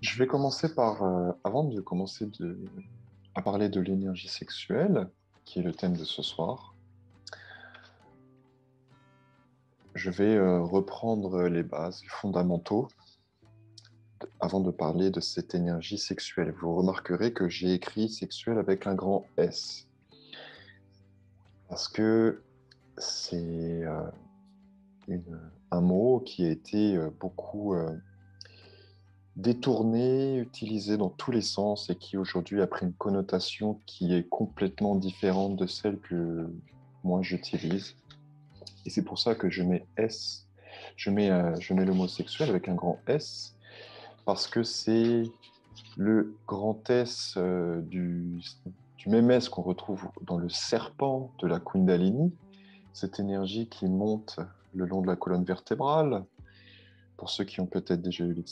Je vais commencer par, avant de commencer à parler de l'énergie sexuelle, qui est le thème de ce soir, je vais reprendre les bases, les fondamentaux, avant de parler de cette énergie sexuelle. Vous remarquerez que j'ai écrit sexuelle avec un grand S, parce que c'est un mot qui a été beaucoup détourné, utilisé dans tous les sens et qui aujourd'hui a pris une connotation qui est complètement différente de celle que moi j'utilise. Et c'est pour ça que je mets S, je mets l'homosexuel avec un grand S, parce que c'est le grand S du même S qu'on retrouve dans le serpent de la Kundalini, cette énergie qui monte le long de la colonne vertébrale, pour ceux qui ont peut-être déjà eu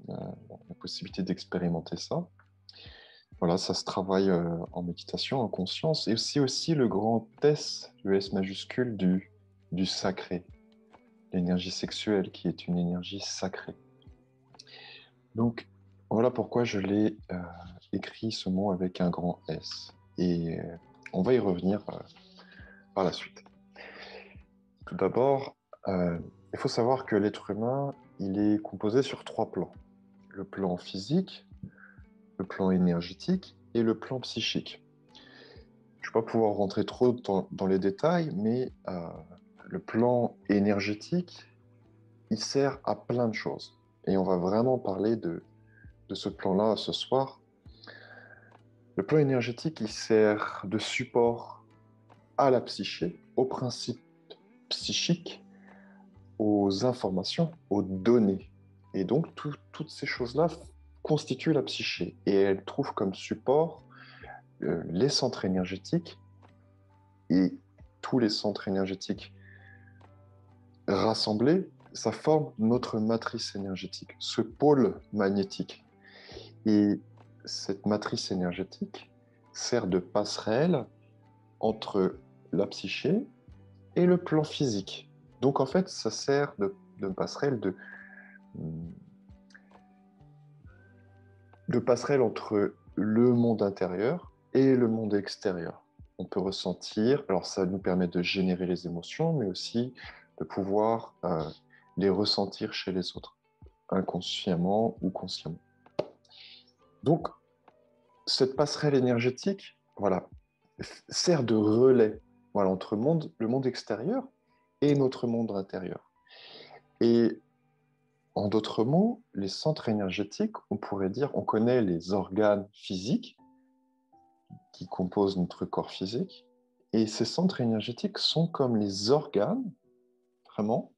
la possibilité d'expérimenter ça. Voilà, ça se travaille en méditation, en conscience, et aussi le grand S, le S majuscule du sacré, l'énergie sexuelle qui est une énergie sacrée. Donc, voilà pourquoi je l'ai écrit ce mot avec un grand S. Et on va y revenir par la suite. Tout d'abord, il faut savoir que l'être humain, il est composé sur trois plans. Le plan physique, le plan énergétique et le plan psychique. Je ne vais pas pouvoir rentrer trop dans les détails, mais le plan énergétique, il sert à plein de choses. Et on va vraiment parler de ce plan-là ce soir. Le plan énergétique, il sert de support à la psyché, aux principes psychiques, aux informations, aux données. Et donc, toutes ces choses-là constituent la psyché. Et elles trouvent comme support les centres énergétiques et tous les centres énergétiques rassemblés, ça forme notre matrice énergétique, ce pôle magnétique. Et cette matrice énergétique sert de passerelle entre la psyché et le plan physique. Donc en fait, ça sert de passerelle de passerelle entre le monde intérieur et le monde extérieur. On peut ressentir, alors ça nous permet de générer les émotions, mais aussi de pouvoir les ressentir chez les autres, inconsciemment ou consciemment. Donc, cette passerelle énergétique, voilà, sert de relais, voilà, entre le monde extérieur et notre monde intérieur. Et en d'autres mots, les centres énergétiques, on pourrait dire, on connaît les organes physiques qui composent notre corps physique, et ces centres énergétiques sont comme les organes, vraiment,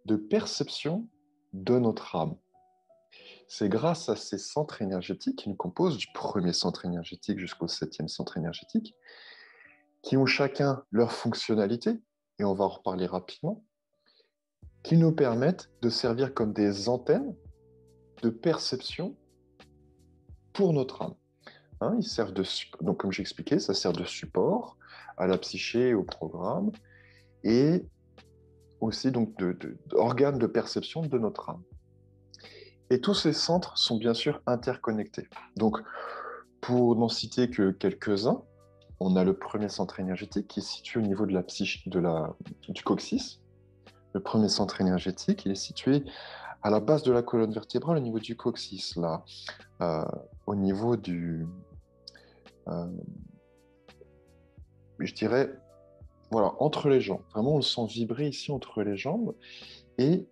de perception de notre âme. C'est grâce à ces centres énergétiques qui nous composent, du premier centre énergétique jusqu'au septième centre énergétique, qui ont chacun leur fonctionnalité, et on va en reparler rapidement, qui nous permettent de servir comme des antennes de perception pour notre âme. Hein, ils servent donc, comme j'expliquais, ça sert de support à la psyché et au programme, et aussi donc d'organes de perception de notre âme. Et tous ces centres sont bien sûr interconnectés. Donc, pour n'en citer que quelques-uns, on a le premier centre énergétique qui est situé au niveau de la psyché, du coccyx. Le premier centre énergétique, il est situé à la base de la colonne vertébrale, au niveau du coccyx, là, euh, au niveau euh, je dirais, voilà, entre les jambes. Vraiment, on le sent vibrer ici entre les jambes. Et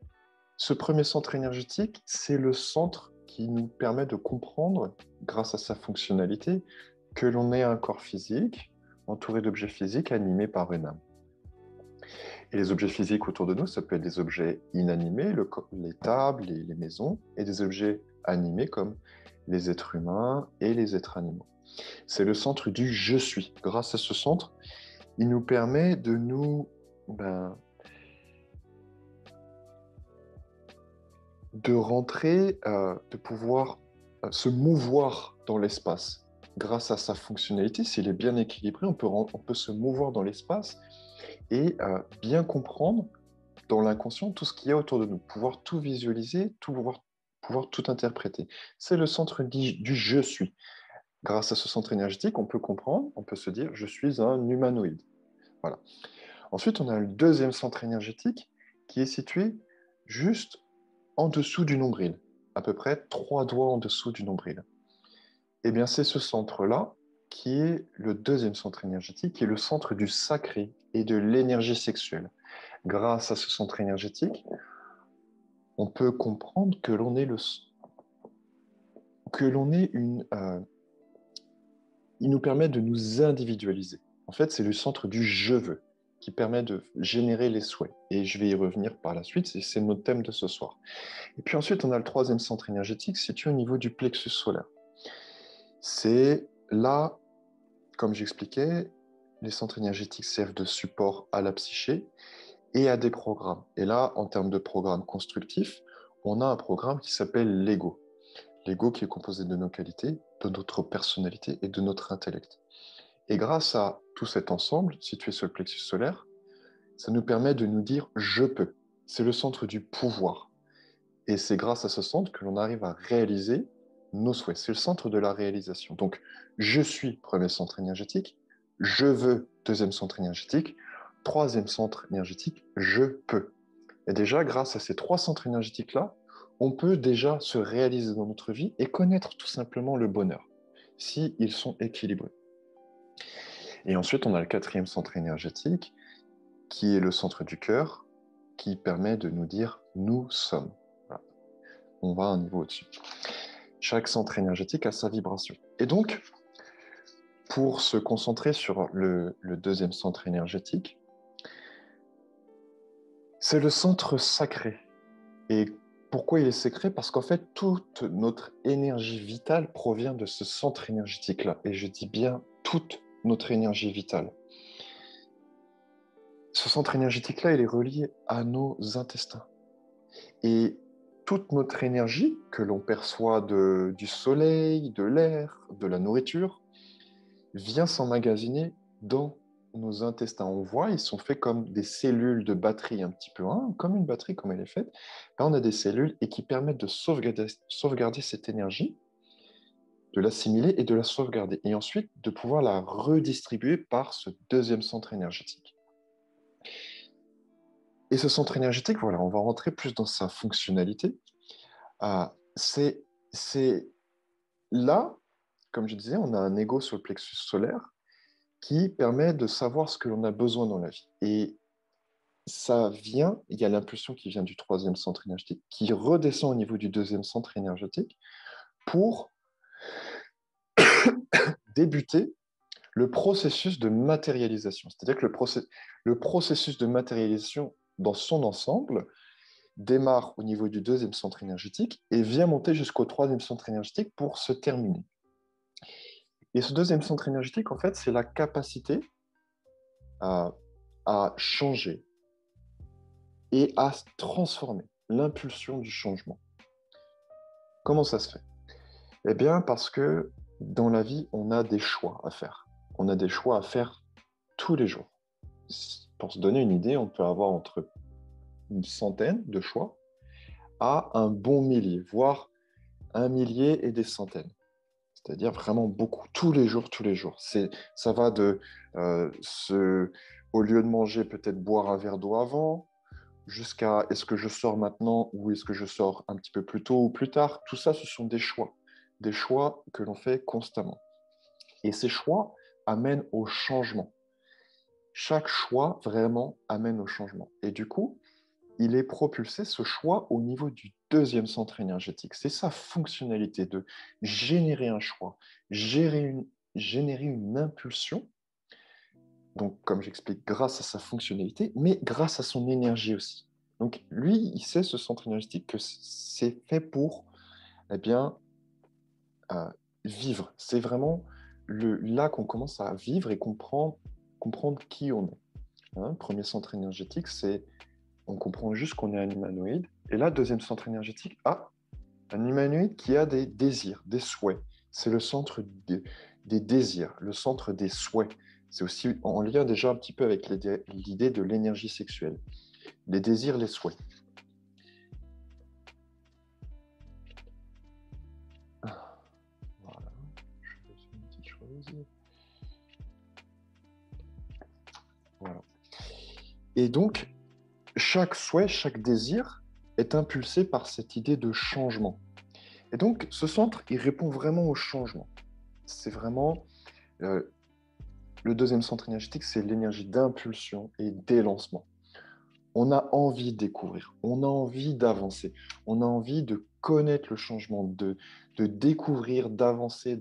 ce premier centre énergétique, c'est le centre qui nous permet de comprendre, grâce à sa fonctionnalité, que l'on est un corps physique, entouré d'objets physiques animés par une âme. Et les objets physiques autour de nous, ça peut être des objets inanimés, les tables, les maisons, et des objets animés comme les êtres humains et les êtres animaux. C'est le centre du je suis. Grâce à ce centre, il nous permet de de rentrer, de pouvoir se mouvoir dans l'espace. Grâce à sa fonctionnalité, s'il est bien équilibré, on peut se mouvoir dans l'espace et bien comprendre dans l'inconscient tout ce qu'il y a autour de nous, pouvoir tout visualiser, pouvoir tout interpréter. C'est le centre du je suis. Grâce à ce centre énergétique, on peut comprendre, on peut se dire, je suis un humanoïde. Voilà. Ensuite, on a le deuxième centre énergétique qui est situé juste en dessous du nombril, à peu près 3 doigts en dessous du nombril. Eh bien, c'est ce centre-là qui est le deuxième centre énergétique, qui est le centre du sacré et de l'énergie sexuelle. Grâce à ce centre énergétique, on peut comprendre que l'on est il nous permet de nous individualiser. En fait, c'est le centre du je veux qui permet de générer les souhaits. Et je vais y revenir par la suite, c'est notre thème de ce soir. Et puis ensuite, on a le troisième centre énergétique situé au niveau du plexus solaire. C'est là, comme j'expliquais, les centres énergétiques servent de support à la psyché et à des programmes. Et là, en termes de programme constructif, on a un programme qui s'appelle l'ego. L'ego qui est composé de nos qualités, de notre personnalité et de notre intellect. Et grâce à tout cet ensemble, situé sur le plexus solaire, ça nous permet de nous dire « je peux ». C'est le centre du pouvoir. Et c'est grâce à ce centre que l'on arrive à réaliser nos souhaits. C'est le centre de la réalisation. Donc, je suis, premier centre énergétique. Je veux, deuxième centre énergétique. Troisième centre énergétique, je peux. Et déjà, grâce à ces 3 centres énergétiques-là, on peut déjà se réaliser dans notre vie et connaître tout simplement le bonheur, si ils sont équilibrés. Et ensuite, on a le 4e centre énergétique, qui est le centre du cœur, qui permet de nous dire « nous sommes ». Voilà. On va un niveau au-dessus. Chaque centre énergétique a sa vibration. Et donc, pour se concentrer sur le deuxième centre énergétique, c'est le centre sacré. Et pourquoi il est sacré? Parce qu'en fait, toute notre énergie vitale provient de ce centre énergétique-là. Et je dis bien toute notre énergie vitale. Ce centre énergétique-là, il est relié à nos intestins. Et toute notre énergie que l'on perçoit du soleil, de l'air, de la nourriture, vient s'emmagasiner dans nos intestins. On voit, ils sont faits comme des cellules de batterie un petit peu, hein, comme une batterie comme elle est faite. Là, on a des cellules et qui permettent de sauvegarder cette énergie, de l'assimiler et de la sauvegarder. Et ensuite, de pouvoir la redistribuer par ce deuxième centre énergétique. Et ce centre énergétique, voilà, on va rentrer plus dans sa fonctionnalité. C'est là, comme je disais, on a un ego sur le plexus solaire qui permet de savoir ce que l'on a besoin dans la vie. Et ça vient, il y a l'impulsion qui vient du 3e centre énergétique, qui redescend au niveau du 2e centre énergétique pour débuter le processus de matérialisation. C'est-à-dire que le processus de matérialisation dans son ensemble démarre au niveau du 2e centre énergétique et vient monter jusqu'au 3e centre énergétique pour se terminer. Et ce 2e centre énergétique, en fait, c'est la capacité à changer et à transformer, l'impulsion du changement. Comment ça se fait? Eh bien, parce que dans la vie, on a des choix à faire. On a des choix à faire tous les jours. Pour se donner une idée, on peut avoir entre une centaine de choix à un bon millier, voire un millier et des centaines. C'est-à-dire vraiment beaucoup, tous les jours, tous les jours. Ça va de, au lieu de manger, peut-être boire un verre d'eau avant, jusqu'à est-ce que je sors maintenant ou est-ce que je sors un petit peu plus tôt ou plus tard. Tout ça, ce sont des choix que l'on fait constamment. Et ces choix amènent au changement. Chaque choix vraiment amène au changement. Et du coup, il est propulsé, ce choix, au niveau du 2e centre énergétique. C'est sa fonctionnalité de générer un choix, générer une impulsion, donc comme j'explique, grâce à sa fonctionnalité, mais grâce à son énergie aussi. Donc lui, il sait, ce centre énergétique, que c'est fait pour eh bien, vivre. C'est vraiment là qu'on commence à vivre et comprendre qui on est. Hein, premier centre énergétique, on comprend juste qu'on est un humanoïde. Et là, 2e centre énergétique, un humanoïde qui a des désirs, des souhaits. C'est le centre des désirs, le centre des souhaits. C'est aussi en lien déjà un petit peu avec l'idée de l'énergie sexuelle. Les désirs, les souhaits. dit. Voilà. Et donc, chaque souhait, chaque désir est impulsé par cette idée de changement. Et donc, ce centre, il répond vraiment au changement. C'est vraiment le deuxième centre énergétique, c'est l'énergie d'impulsion et d'élancement. On a envie de découvrir, on a envie d'avancer, on a envie de connaître le changement, de découvrir, d'avancer,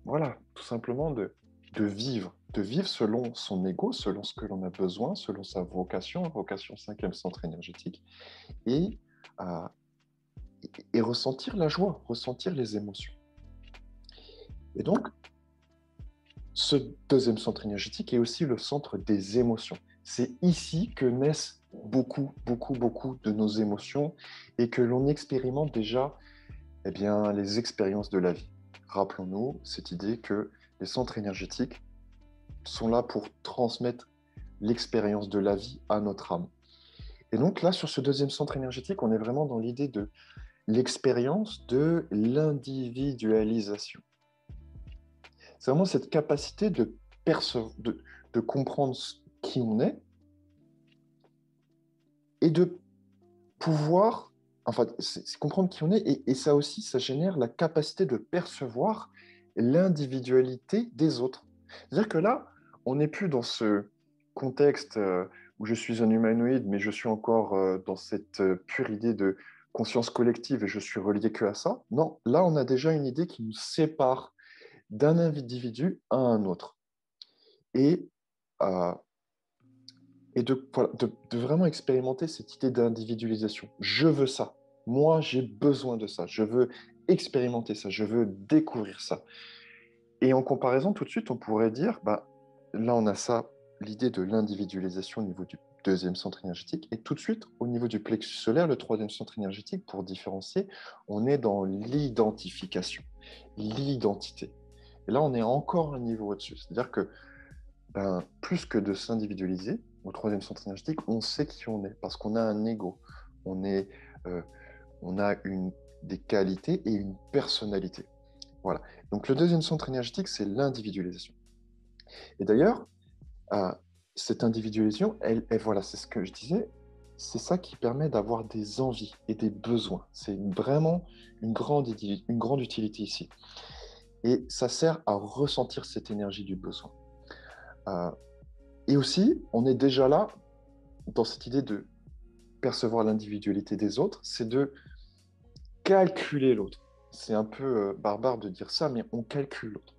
voilà, tout simplement de vivre selon son ego, selon ce que l'on a besoin, selon sa vocation, vocation cinquième centre énergétique, et, euh, et ressentir la joie, ressentir les émotions. Et donc, ce deuxième centre énergétique est aussi le centre des émotions. C'est ici que naissent beaucoup de nos émotions et que l'on expérimente déjà les expériences de la vie. Rappelons-nous cette idée que les centres énergétiques sont là pour transmettre l'expérience de la vie à notre âme. Et donc là, sur ce deuxième centre énergétique, on est vraiment dans l'idée de l'expérience de l'individualisation. C'est vraiment cette capacité de comprendre qui on est et de pouvoir, enfin, c'est comprendre qui on est, et ça aussi, ça génère la capacité de percevoir l'individualité des autres. C'est-à-dire que là, on n'est plus dans ce contexte où je suis un humanoïde, mais je suis encore dans cette pure idée de conscience collective et je suis relié que à ça. Non, là, on a déjà une idée qui nous sépare d'un individu à un autre. Et, euh, voilà, de vraiment expérimenter cette idée d'individualisation. Je veux ça. Moi, j'ai besoin de ça. Je veux expérimenter ça. Je veux découvrir ça. Et en comparaison, tout de suite, on pourrait dire, là, on a ça, l'idée de l'individualisation au niveau du deuxième centre énergétique. Et tout de suite, au niveau du plexus solaire, le troisième centre énergétique, pour différencier, on est dans l'identification, l'identité. Et là, on est encore un niveau au-dessus. C'est-à-dire que plus que de s'individualiser, au troisième centre énergétique, on sait qui on est parce qu'on a un ego, on a des qualités et une personnalité. Voilà. Donc le deuxième centre énergétique, c'est l'individualisation. Et d'ailleurs, cette individualisation, voilà, c'est ce que je disais, c'est ça qui permet d'avoir des envies et des besoins. C'est vraiment une grande utilité ici. Et ça sert à ressentir cette énergie du besoin. Et aussi, on est déjà là, dans cette idée de percevoir l'individualité des autres, c'est de calculer l'autre. C'est un peu barbare de dire ça, mais on calcule l'autre.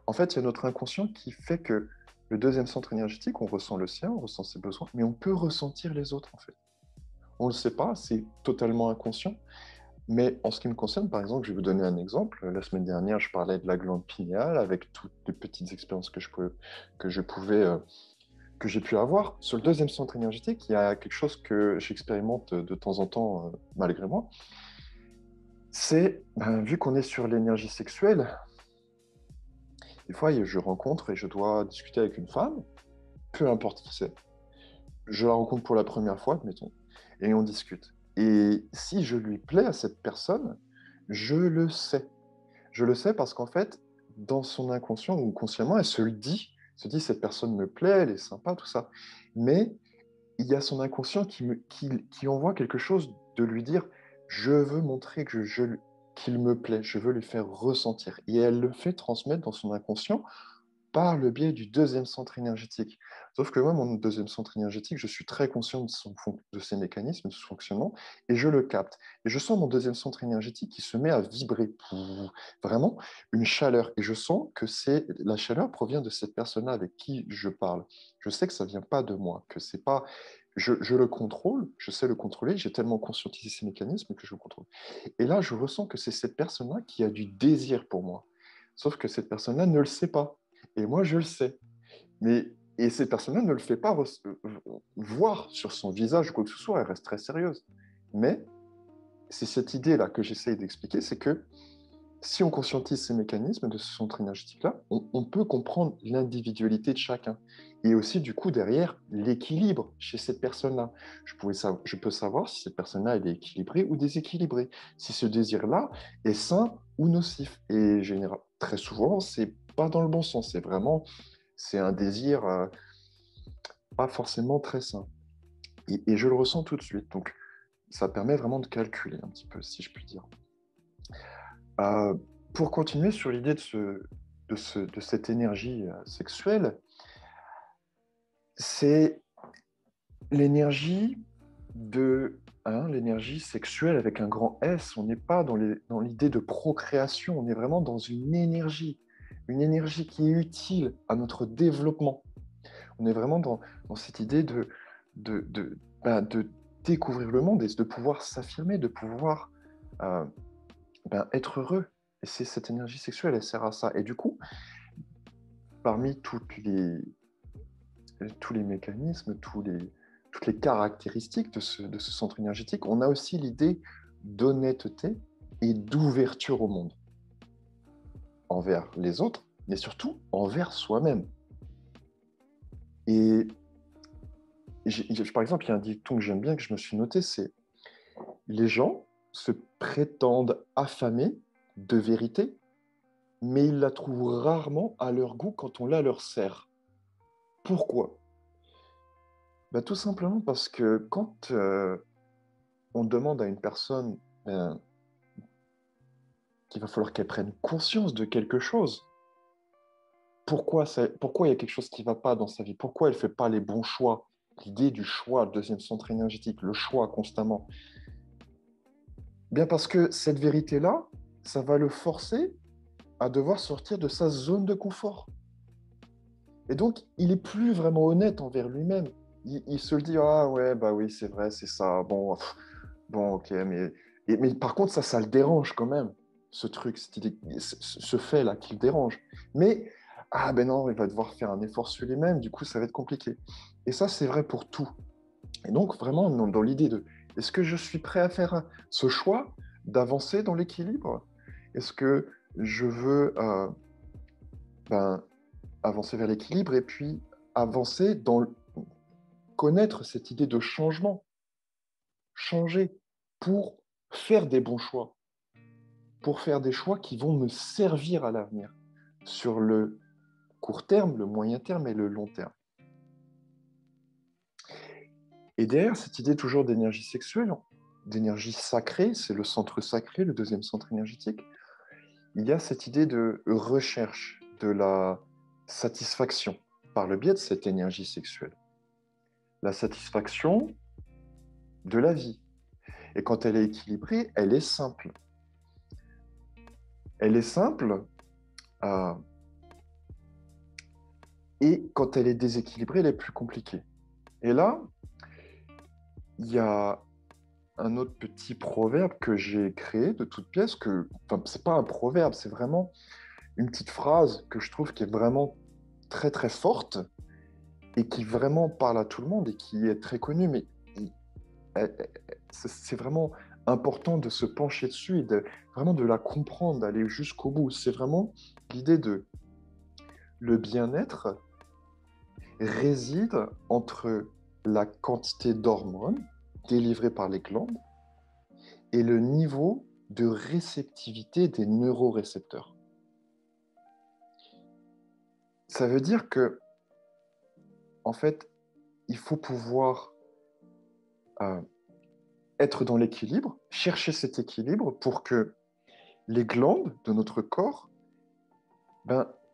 En fait, il y a notre inconscient qui fait que le deuxième centre énergétique, on ressent le sien, on ressent ses besoins, mais on peut ressentir les autres, en fait. On ne le sait pas, c'est totalement inconscient. Mais en ce qui me concerne, par exemple, je vais vous donner un exemple. La semaine dernière, je parlais de la glande pinéale avec toutes les petites expériences que j'ai pu avoir. Sur le deuxième centre énergétique, il y a quelque chose que j'expérimente de temps en temps, malgré moi. C'est, vu qu'on est sur l'énergie sexuelle, des fois, je rencontre et je dois discuter avec une femme, peu importe qui c'est. Je la rencontre pour la première fois, admettons, et on discute. Et si je lui plais à cette personne, je le sais. Je le sais parce qu'en fait, dans son inconscient ou consciemment, elle se dit cette personne me plaît, elle est sympa, tout ça. Mais il y a son inconscient qui envoie quelque chose de lui dire je veux montrer qu'il me plaît, je veux lui faire ressentir. Et elle le fait transmettre dans son inconscient par le biais du deuxième centre énergétique. Sauf que moi, mon deuxième centre énergétique, je suis très conscient de ses mécanismes, de son fonctionnement, et je le capte. Et je sens mon deuxième centre énergétique qui se met à vibrer. Vraiment, une chaleur. Et je sens que la chaleur provient de cette personne-là avec qui je parle. Je sais que ça ne vient pas de moi, que c'est pas... Je le contrôle, je sais le contrôler, j'ai tellement conscientisé ces mécanismes que je le contrôle. Et là, je ressens que c'est cette personne-là qui a du désir pour moi. Sauf que cette personne-là ne le sait pas. Et moi, je le sais. Et cette personne-là ne le fait pas voir sur son visage ou quoi que ce soit, elle reste très sérieuse. Mais c'est cette idée-là que j'essaye d'expliquer, c'est que si on conscientise ces mécanismes de ce centre énergétique-là, on peut comprendre l'individualité de chacun. Et aussi, du coup, derrière, l'équilibre chez cette personne-là. Je peux savoir si cette personne-là, elle est équilibrée ou déséquilibrée. Si ce désir-là est sain ou nocif. Et très souvent, c'est pas dans le bon sens. C'est un désir pas forcément très sain. Et je le ressens tout de suite. Donc, ça permet vraiment de calculer un petit peu, si je puis dire. Euh, pour continuer sur l'idée de cette énergie sexuelle, c'est l'énergie l'énergie sexuelle avec un grand S. On n'est pas dans l'idée de procréation, on est vraiment dans une énergie qui est utile à notre développement. On est vraiment dans cette idée de découvrir le monde et de pouvoir s'affirmer, de pouvoir euh, être heureux. Et c'est cette énergie sexuelle, elle sert à ça. Et du coup, parmi tous les mécanismes, toutes les caractéristiques de ce centre énergétique, on a aussi l'idée d'honnêteté et d'ouverture au monde, envers les autres, mais surtout envers soi-même. Et par exemple, il y a un dicton que j'aime bien, que je me suis noté, c'est les gens se prétendent affamés de vérité, mais ils la trouvent rarement à leur goût quand on la leur sert. Pourquoi? Tout simplement parce que quand on demande à une personne qu'il va falloir qu'elle prenne conscience de quelque chose, pourquoi il y a quelque chose qui ne va pas dans sa vie, pourquoi elle ne fait pas les bons choix, l'idée du choix, le deuxième centre énergétique, le choix constamment, bien parce que cette vérité-là, ça va le forcer à devoir sortir de sa zone de confort. Et donc, il n'est plus vraiment honnête envers lui-même. Il se le dit, ah ouais, bah oui, c'est vrai, c'est ça, bon, ok, mais par contre, ça le dérange quand même, ce truc, ce fait-là qui le dérange. Mais, ah ben non, il va devoir faire un effort sur lui-même, du coup, ça va être compliqué. Et ça, c'est vrai pour tout. Et donc, vraiment, dans l'idée de, est-ce que je suis prêt à faire ce choix d'avancer dans l'équilibre? Est-ce que je veux avancer vers l'équilibre et puis avancer dans connaître cette idée de changement, changer pour faire des bons choix, pour faire des choix qui vont me servir à l'avenir, sur le court terme, le moyen terme et le long terme. Et derrière cette idée toujours d'énergie sexuelle, d'énergie sacrée, c'est le centre sacré, le deuxième centre énergétique, il y a cette idée de recherche de la satisfaction par le biais de cette énergie sexuelle. La satisfaction de la vie. Et quand elle est équilibrée, elle est simple. Elle est simple, et quand elle est déséquilibrée, elle est plus compliquée. Et là, il y a un autre petit proverbe que j'ai créé de toute pièce, c'est pas un proverbe, c'est vraiment une petite phrase que je trouve qui est vraiment très très forte et qui vraiment parle à tout le monde et qui est très connue, mais c'est vraiment important de se pencher dessus et vraiment de la comprendre, d'aller jusqu'au bout. C'est vraiment l'idée de le bien-être réside entre la quantité d'hormones délivrées par les glandes et le niveau de réceptivité des neurorécepteurs. Ça veut dire que, en fait, il faut pouvoir être dans l'équilibre, chercher cet équilibre pour que les glandes de notre corps,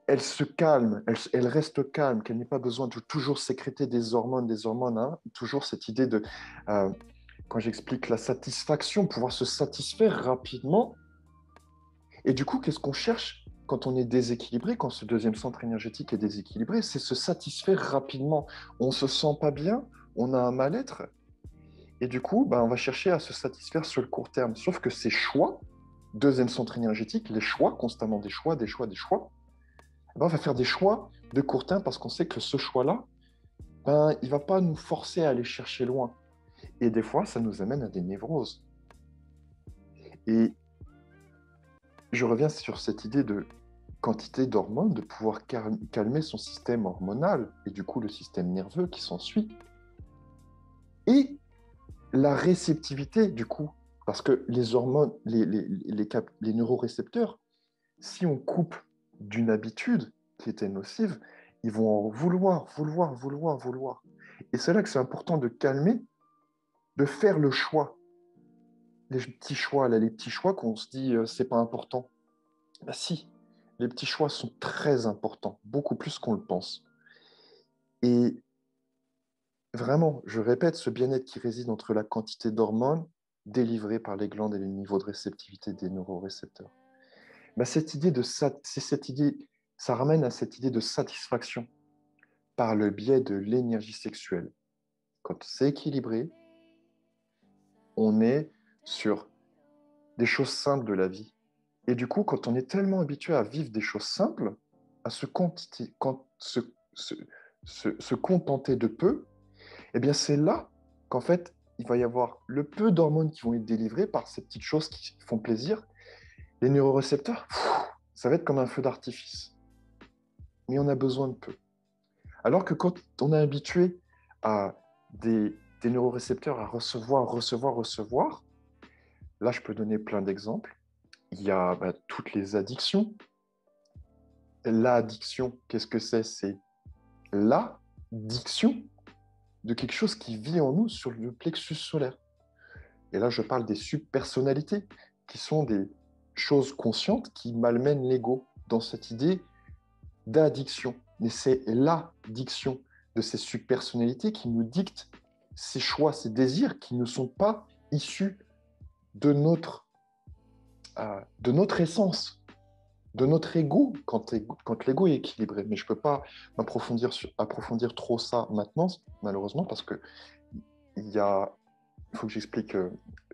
elles se calment, elles restent calmes, qu'elles n'aient pas besoin de toujours sécréter des hormones, hein, toujours cette idée de, quand j'explique la satisfaction, pouvoir se satisfaire rapidement. Et du coup, qu'est-ce qu'on cherche quand on est déséquilibré, quand ce deuxième centre énergétique est déséquilibré? C'est se satisfaire rapidement. On ne se sent pas bien, on a un mal-être, et du coup, on va chercher à se satisfaire sur le court terme. Sauf que ces choix, deuxième centre énergétique, les choix, constamment des choix, on va faire des choix de court terme parce qu'on sait que ce choix-là, il ne va pas nous forcer à aller chercher loin. Et des fois, ça nous amène à des névroses. Et je reviens sur cette idée de quantité d'hormones, de pouvoir calmer son système hormonal et du coup le système nerveux qui s'ensuit. Et la réceptivité, du coup, parce que les hormones, les neurorécepteurs, si on coupe d'une habitude qui était nocive, ils vont en vouloir, vouloir, vouloir, vouloir. Et c'est là que c'est important de calmer, de faire le choix. Les petits choix, là, les petits choix qu'on se dit, c'est pas important. Ben si, les petits choix sont très importants, beaucoup plus qu'on le pense. Et vraiment, je répète, ce bien-être qui réside entre la quantité d'hormones délivrées par les glandes et les niveaux de réceptivité des neurorécepteurs. Ben cette idée ça ramène à cette idée de satisfaction par le biais de l'énergie sexuelle. Quand c'est équilibré, on est sur des choses simples de la vie. Et du coup, quand on est tellement habitué à vivre des choses simples, à se contenter de peu, eh bien c'est là qu'en fait, il va y avoir le peu d'hormones qui vont être délivrées par ces petites choses qui font plaisir. Les neurorécepteurs, ça va être comme un feu d'artifice. Mais on a besoin de peu. Alors que quand on est habitué à des neurorécepteurs à recevoir, recevoir, recevoir, là, je peux donner plein d'exemples. Il y a toutes les addictions. L'addiction, qu'est-ce que c'est? C'est l'addiction de quelque chose qui vit en nous sur le plexus solaire. Et là, je parle des subpersonnalités, qui sont des choses conscientes qui malmènent l'ego dans cette idée d'addiction. Mais c'est l'addiction de ces subpersonnalités qui nous dictent ces choix, ces désirs qui ne sont pas issus de notre essence, de notre ego, quand l'ego est équilibré. Mais je ne peux pas approfondir trop ça maintenant, malheureusement, parce que il faut que j'explique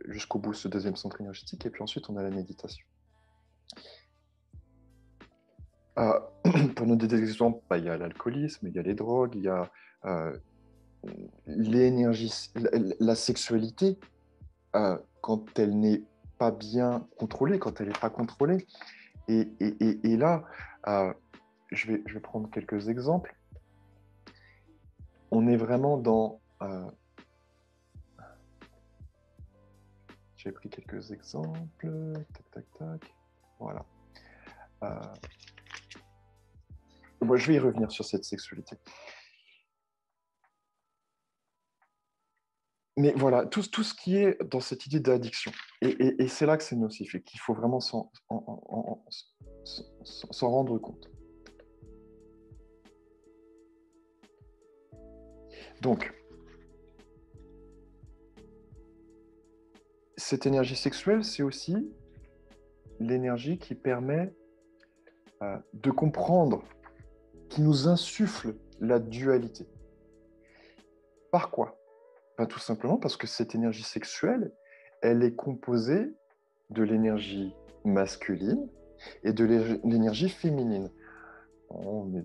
jusqu'au bout ce deuxième centre énergétique, et puis ensuite on a la méditation. Pour donner des exemples, il y a l'alcoolisme, il y a les drogues, il y a l'énergie, la sexualité, quand elle n'est pas bien contrôlée, quand elle n'est pas contrôlée. Et là, je vais prendre quelques exemples. On est vraiment dans... j'ai pris quelques exemples. Tac, tac, tac. Voilà. Moi, je vais y revenir sur cette sexualité. Mais voilà, tout ce qui est dans cette idée d'addiction. Et c'est là que c'est nocif et qu'il faut vraiment s'en rendre compte. Donc, cette énergie sexuelle, c'est aussi l'énergie qui permet de comprendre, qui nous insuffle la dualité. Par quoi? Tout simplement parce que cette énergie sexuelle, elle est composée de l'énergie masculine et de l'énergie féminine.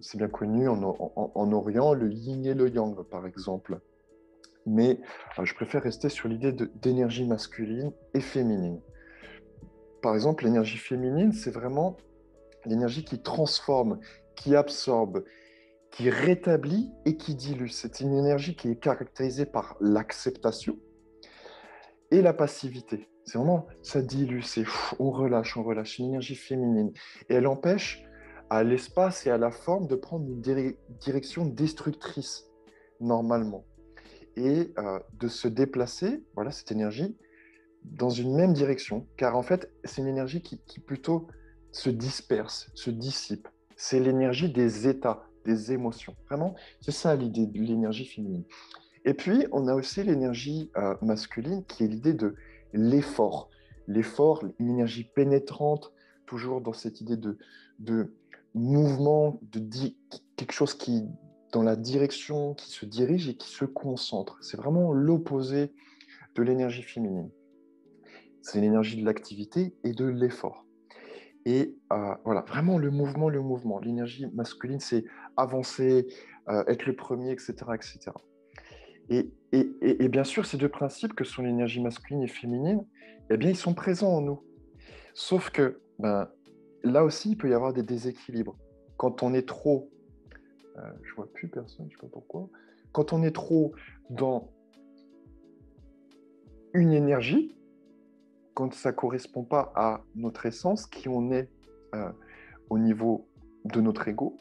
C'est bien connu en Orient, le yin et le yang, par exemple. Mais je préfère rester sur l'idée d'énergie masculine et féminine. Par exemple, l'énergie féminine, c'est vraiment l'énergie qui transforme, qui absorbe, qui rétablit et qui dilue. C'est une énergie qui est caractérisée par l'acceptation et la passivité. C'est vraiment, ça dilue, on relâche, une énergie féminine. Et elle empêche à l'espace et à la forme de prendre une direction destructrice, normalement. Et de se déplacer, voilà, cette énergie, dans une même direction. Car en fait, c'est une énergie qui plutôt se disperse, se dissipe. C'est l'énergie des états, des émotions. Vraiment, c'est ça l'idée de l'énergie féminine. Et puis, on a aussi l'énergie masculine qui est l'idée de l'effort. L'effort, une énergie pénétrante, toujours dans cette idée de mouvement, quelque chose qui, dans la direction, qui se dirige et qui se concentre. C'est vraiment l'opposé de l'énergie féminine. C'est l'énergie de l'activité et de l'effort. Et voilà, vraiment le mouvement. L'énergie masculine, c'est avancer, être le premier, etc., etc. Et bien sûr, ces deux principes que sont l'énergie masculine et féminine, eh bien, ils sont présents en nous. Sauf que là aussi, il peut y avoir des déséquilibres. Quand on est trop, je vois plus personne, je sais pas pourquoi. Quand on est trop dans une énergie, quand ça correspond pas à notre essence, qui on est au niveau de notre ego,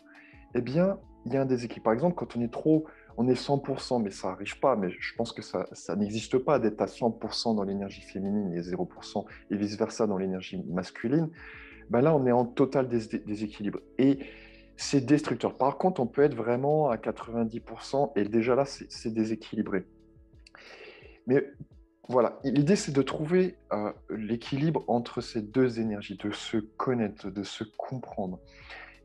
eh bien, il y a un déséquilibre. Par exemple, quand on est trop, on est 100%, mais ça n'arrive pas, mais je pense que ça n'existe pas d'être à 100% dans l'énergie féminine et 0% et vice-versa dans l'énergie masculine, ben là, on est en total déséquilibre. Et c'est destructeur. Par contre, on peut être vraiment à 90% et déjà là, c'est déséquilibré. Mais voilà, l'idée, c'est de trouver l'équilibre entre ces deux énergies, de se connaître, de se comprendre.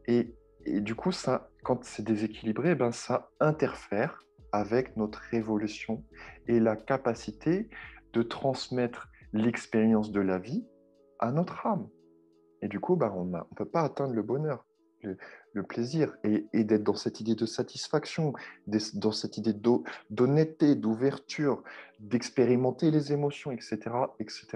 Et, et du coup, ça, quand c'est déséquilibré, ben, ça interfère avec notre évolution et la capacité de transmettre l'expérience de la vie à notre âme. Et du coup, ben, on ne peut pas atteindre le bonheur, le plaisir, et d'être dans cette idée de satisfaction, dans cette idée d'honnêteté, d'ouverture, d'expérimenter les émotions, etc., etc.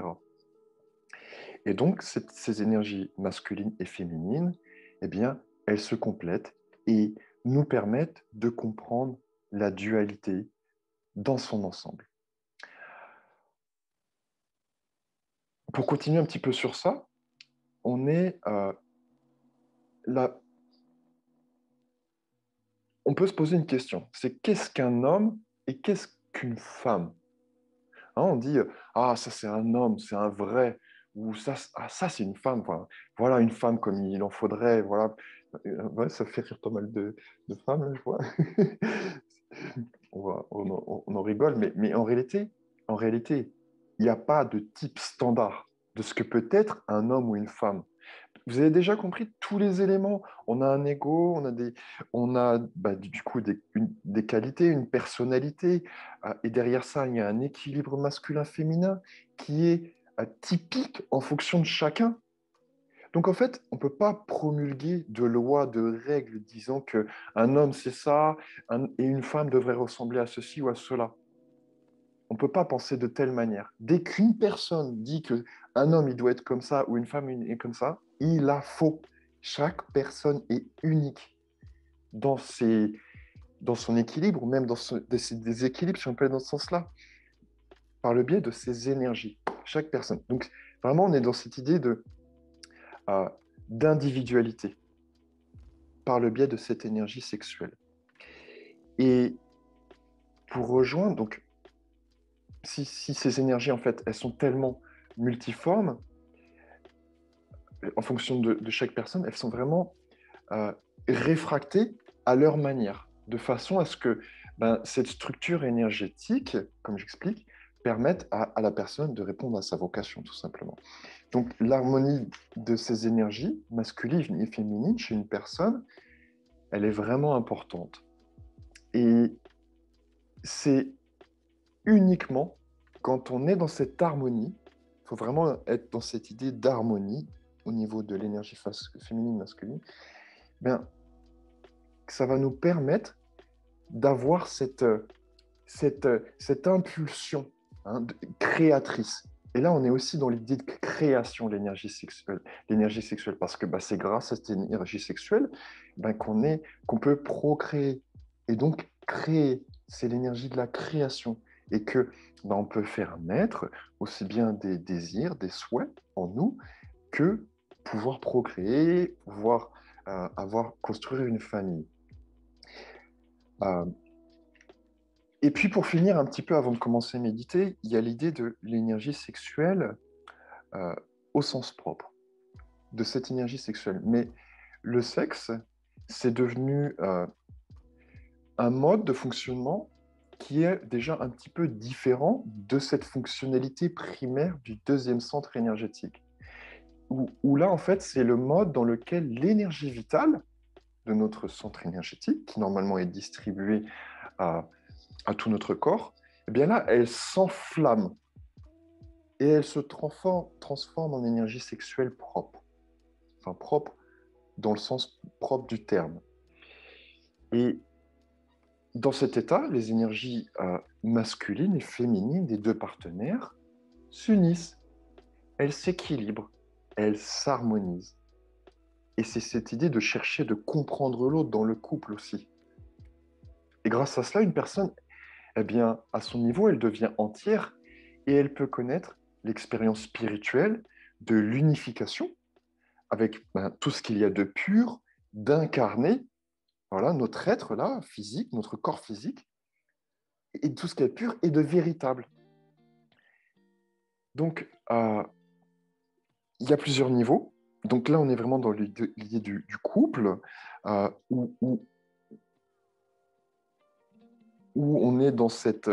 Et donc, ces énergies masculines et féminines, eh bien, elles se complètent et nous permettent de comprendre la dualité dans son ensemble. Pour continuer un petit peu sur ça, on est là. On peut se poser une question. C'est qu'est-ce qu'un homme et qu'est-ce qu'une femme? Hein, on dit ah ça c'est un homme, c'est un vrai, ou ça ça c'est une femme. Voilà une femme comme il en faudrait. Voilà. Ouais, ça fait rire pas mal de femmes là, je vois. On en rigole, mais en réalité, il n'y a pas de type standard de ce que peut être un homme ou une femme. Vous avez déjà compris tous les éléments. On a un ego, on a bah, du coup des qualités, une personnalité, et derrière ça, il y a un équilibre masculin-féminin qui est typique en fonction de chacun. Donc en fait, on ne peut pas promulguer de lois, de règles disant que un homme c'est ça et une femme devrait ressembler à ceci ou à cela. On ne peut pas penser de telle manière. Dès qu'une personne dit que un homme il doit être comme ça ou une femme est comme ça, il a faux. Chaque personne est unique dans, dans son équilibre, ou même dans ses déséquilibres, si on peut aller dans ce sens-là, par le biais de ses énergies. Chaque personne. Donc vraiment, on est dans cette idée euh, d'individualité par le biais de cette énergie sexuelle. Et pour rejoindre, donc, si ces énergies, en fait, elles sont tellement multiformes, en fonction de chaque personne, elles sont vraiment réfractées à leur manière, de façon à ce que cette structure énergétique, comme j'explique, permette à la personne de répondre à sa vocation, tout simplement. Donc, l'harmonie de ces énergies, masculines et féminines, chez une personne, elle est vraiment importante. Et c'est uniquement quand on est dans cette harmonie, il faut vraiment être dans cette idée d'harmonie au niveau de l'énergie féminine, masculine, bien, ça va nous permettre d'avoir cette impulsion créatrice. Et là, on est aussi dans l'idée de création de l'énergie sexuelle, parce que c'est grâce à cette énergie sexuelle qu'on peut procréer et donc créer. C'est l'énergie de la création et que on peut faire naître aussi bien des désirs, des souhaits en nous que pouvoir procréer, pouvoir construire une famille. Euh, Et puis pour finir, un petit peu avant de commencer à méditer, il y a l'idée de l'énergie sexuelle euh, au sens propre, de cette énergie sexuelle. Mais le sexe, c'est devenu un mode de fonctionnement qui est déjà un petit peu différent de cette fonctionnalité primaire du deuxième centre énergétique. Où là, en fait, c'est le mode dans lequel l'énergie vitale de notre centre énergétique, qui normalement est distribuée à tout notre corps, eh bien là, elle s'enflamme et elle se transforme en énergie sexuelle propre. Enfin, propre dans le sens propre du terme. Et dans cet état, les énergies masculines et féminines des deux partenaires s'unissent, elles s'équilibrent, elles s'harmonisent. Et c'est cette idée de chercher de comprendre l'autre dans le couple aussi. Et grâce à cela, une personne, eh bien, à son niveau, elle devient entière et elle peut connaître l'expérience spirituelle de l'unification avec tout ce qu'il y a de pur d'incarner, voilà, notre être là, physique, notre corps physique, et tout ce qui est pur et de véritable. Donc, il y a plusieurs niveaux. Donc là, on est vraiment dans l'idée du couple, où on est dans cette...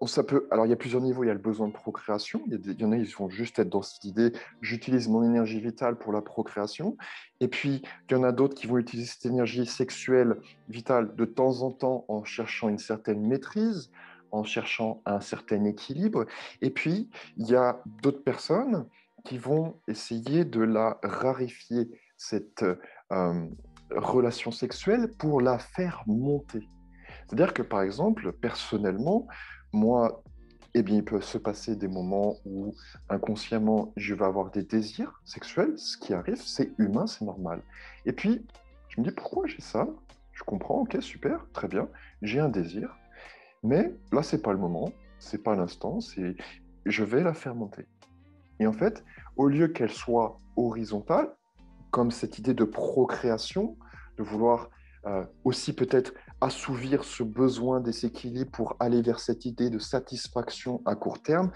ça peut, alors, il y a plusieurs niveaux. Il y a le besoin de procréation. Il y en a, ils vont juste être dans cette idée, j'utilise mon énergie vitale pour la procréation. Et puis, il y en a d'autres qui vont utiliser cette énergie sexuelle vitale de temps en temps en cherchant une certaine maîtrise, en cherchant un certain équilibre. Et puis, il y a d'autres personnes qui vont essayer de la raréfier, cette relation sexuelle, pour la faire monter. C'est-à-dire que, par exemple, personnellement, moi, eh bien, il peut se passer des moments où inconsciemment, je vais avoir des désirs sexuels, ce qui arrive, c'est humain, c'est normal. Et puis, je me dis, pourquoi j'ai ça? Je comprends, ok, super, très bien, j'ai un désir, mais là, c'est pas le moment, c'est pas l'instant, c'est je vais la faire monter. Et en fait, au lieu qu'elle soit horizontale, comme cette idée de procréation, de vouloir aussi peut-être assouvir ce besoin déséquilibre pour aller vers cette idée de satisfaction à court terme,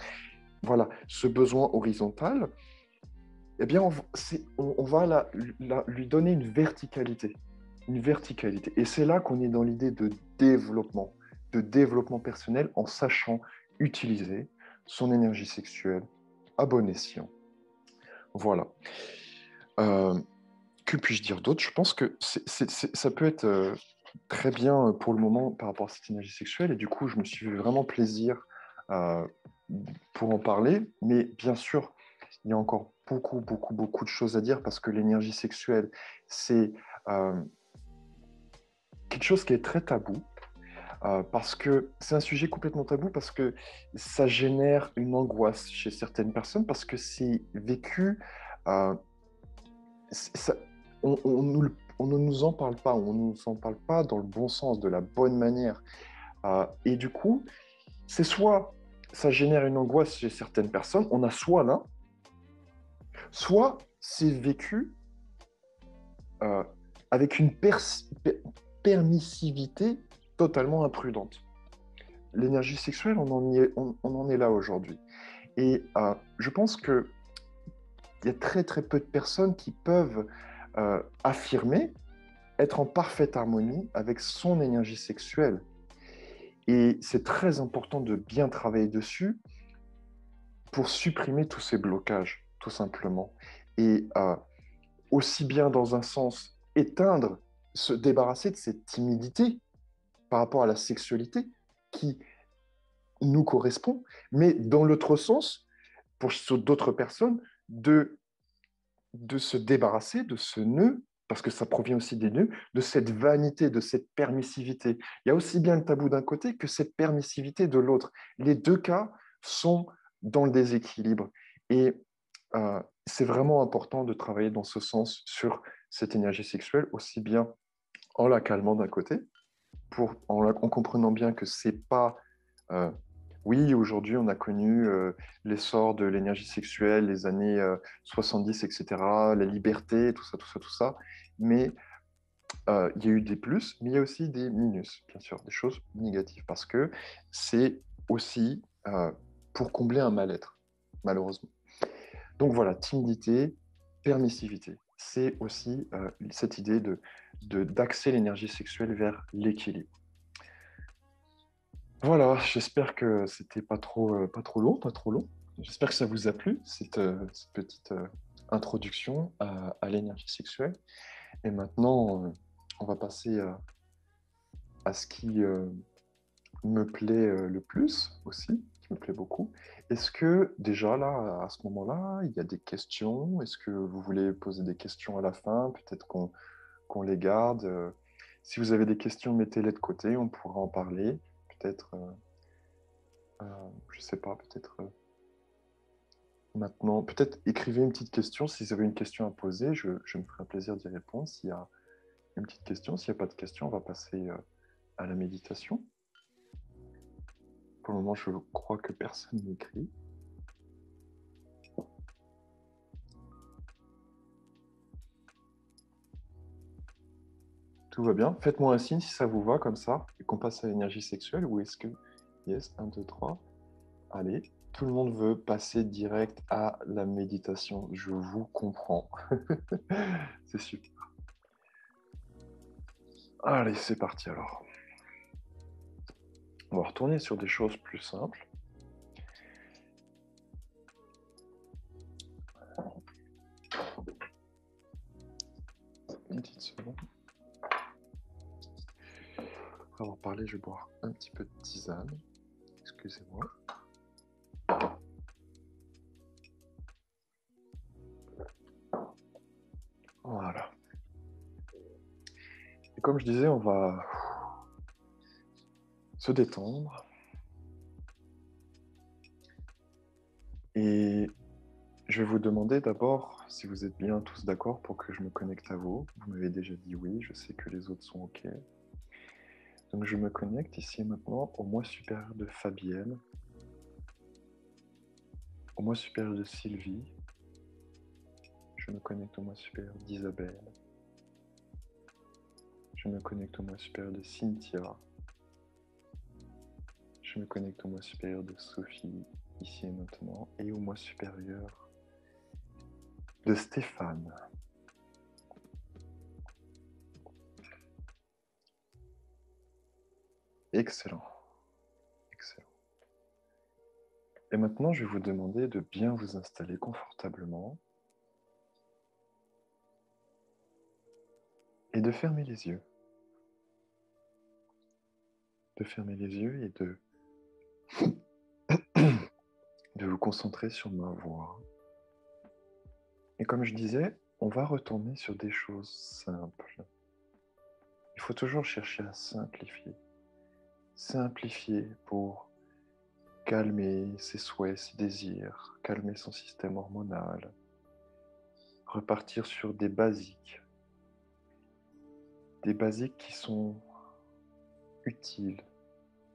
voilà, ce besoin horizontal, eh bien, on va lui donner une verticalité. Une verticalité. Et c'est là qu'on est dans l'idée de développement personnel en sachant utiliser son énergie sexuelle à bon escient. Voilà. Euh, Que puis-je dire d'autre? Je pense que ça peut être très bien pour le moment par rapport à cette énergie sexuelle. Et du coup, je me suis fait vraiment plaisir euh, pour en parler. Mais bien sûr, il y a encore beaucoup, beaucoup, beaucoup de choses à dire parce que l'énergie sexuelle, c'est euh, quelque chose qui est très tabou. Parce que c'est un sujet complètement tabou, parce que ça génère une angoisse chez certaines personnes, parce que c'est vécu... euh, ça- on ne nous en parle pas, on ne nous en parle pas dans le bon sens, de la bonne manière. Et du coup, c'est soit ça génère une angoisse chez certaines personnes, on a soit l'un, soit c'est vécu euh, avec une permissivité totalement imprudente. L'énergie sexuelle, on en est là aujourd'hui. Et je pense qu'il y a très très peu de personnes qui peuvent affirmer être en parfaite harmonie avec son énergie sexuelle. Et c'est très important de bien travailler dessus pour supprimer tous ces blocages, tout simplement. Et aussi bien dans un sens, éteindre, se débarrasser de cette timidité par rapport à la sexualité qui nous correspond, mais dans l'autre sens, pour d'autres personnes, de se débarrasser de ce nœud, parce que ça provient aussi des nœuds, de cette vanité, de cette permissivité. Il y a aussi bien le tabou d'un côté que cette permissivité de l'autre. Les deux cas sont dans le déséquilibre. Et c'est vraiment important de travailler dans ce sens sur cette énergie sexuelle, aussi bien en la calmant d'un côté, en comprenant bien que c'est pas euh, oui, aujourd'hui, on a connu l'essor de l'énergie sexuelle, les années 70, etc., la liberté, tout ça, tout ça, tout ça. Mais il y a eu des plus, mais il y a aussi des minus, bien sûr, des choses négatives, parce que c'est aussi pour combler un mal-être, malheureusement. Donc voilà, timidité, permissivité. C'est aussi cette idée d'axer l'énergie sexuelle vers l'équilibre. Voilà, j'espère que c'était pas trop long, pas trop long. J'espère que ça vous a plu, cette petite introduction à l'énergie sexuelle. Et maintenant, on va passer à ce qui me plaît le plus aussi, qui me plaît beaucoup. Est-ce que déjà là, à ce moment-là, il y a des questions? Est-ce que vous voulez poser des questions à la fin? Peut-être qu'on les garde. Si vous avez des questions, mettez-les de côté, on pourra en parler. Peut-être... je sais pas, peut-être maintenant, peut-être écrivez une petite question. Si vous avez une question à poser, je me ferai un plaisir d'y répondre. S'il y a une petite question, s'il n'y a pas de question, on va passer à la méditation. Pour le moment, je crois que personne n'écrit. Tout va bien. Faites-moi un signe si ça vous va comme ça et qu'on passe à l'énergie sexuelle ou est-ce que... Yes, 1, 2, 3. Allez, tout le monde veut passer direct à la méditation. Je vous comprends. C'est super. Allez, c'est parti alors. On va retourner sur des choses plus simples. Une petite seconde. Après avoir parlé, je vais boire un petit peu de tisane. Excusez-moi. Voilà. Et comme je disais, on va se détendre. Et je vais vous demander d'abord si vous êtes bien tous d'accord pour que je me connecte à vous. Vous m'avez déjà dit oui, je sais que les autres sont OK. Donc je me connecte ici et maintenant au moi supérieur de Fabienne, au moi supérieur de Sylvie. Je me connecte au moi supérieur d'Isabelle. Je me connecte au moi supérieur de Cynthia. Je me connecte au moi supérieur de Sophie, ici et maintenant, et au moi supérieur de Stéphane. Excellent. Excellent. Et maintenant, je vais vous demander de bien vous installer confortablement et de fermer les yeux. De fermer les yeux et de vous concentrer sur ma voix. Et comme je disais, on va retourner sur des choses simples. Il faut toujours chercher à simplifier. Simplifier pour calmer ses souhaits, ses désirs, calmer son système hormonal, repartir sur des basiques qui sont utiles,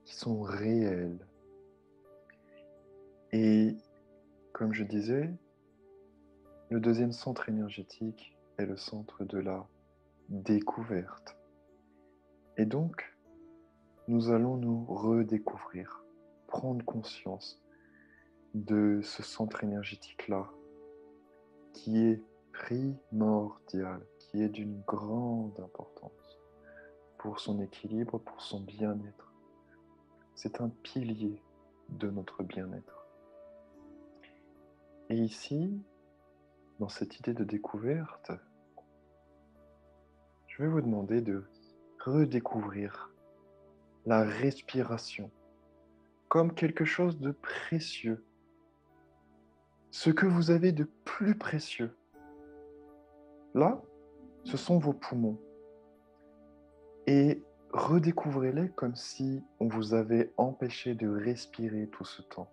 qui sont réels. Et comme je disais, le deuxième centre énergétique est le centre de la découverte. Et donc, nous allons nous redécouvrir, prendre conscience de ce centre énergétique-là, qui est primordial, qui est d'une grande importance pour son équilibre, pour son bien-être. C'est un pilier de notre bien-être. Et ici, dans cette idée de découverte, je vais vous demander de redécouvrir la respiration comme quelque chose de précieux. Ce que vous avez de plus précieux. Là, ce sont vos poumons. Et redécouvrez-les comme si on vous avait empêché de respirer tout ce temps.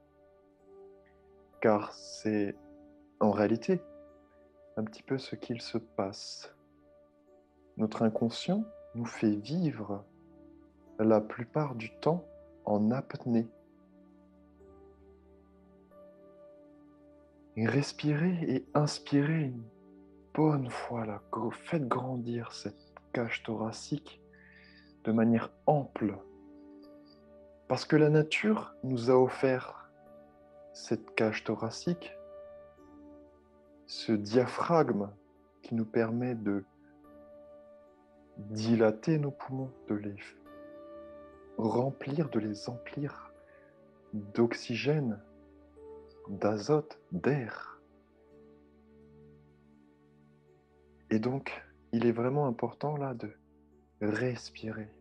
Car c'est en réalité un petit peu ce qu'il se passe. Notre inconscient nous fait vivre la plupart du temps en apnée. Et respirez et inspirez une bonne fois là. Faites grandir cette cage thoracique de manière ample. Parce que la nature nous a offert cette cage thoracique, ce diaphragme qui nous permet de dilater nos poumons, de les remplir, de les emplir d'oxygène, d'azote, d'air. Et donc, il est vraiment important là de respirer,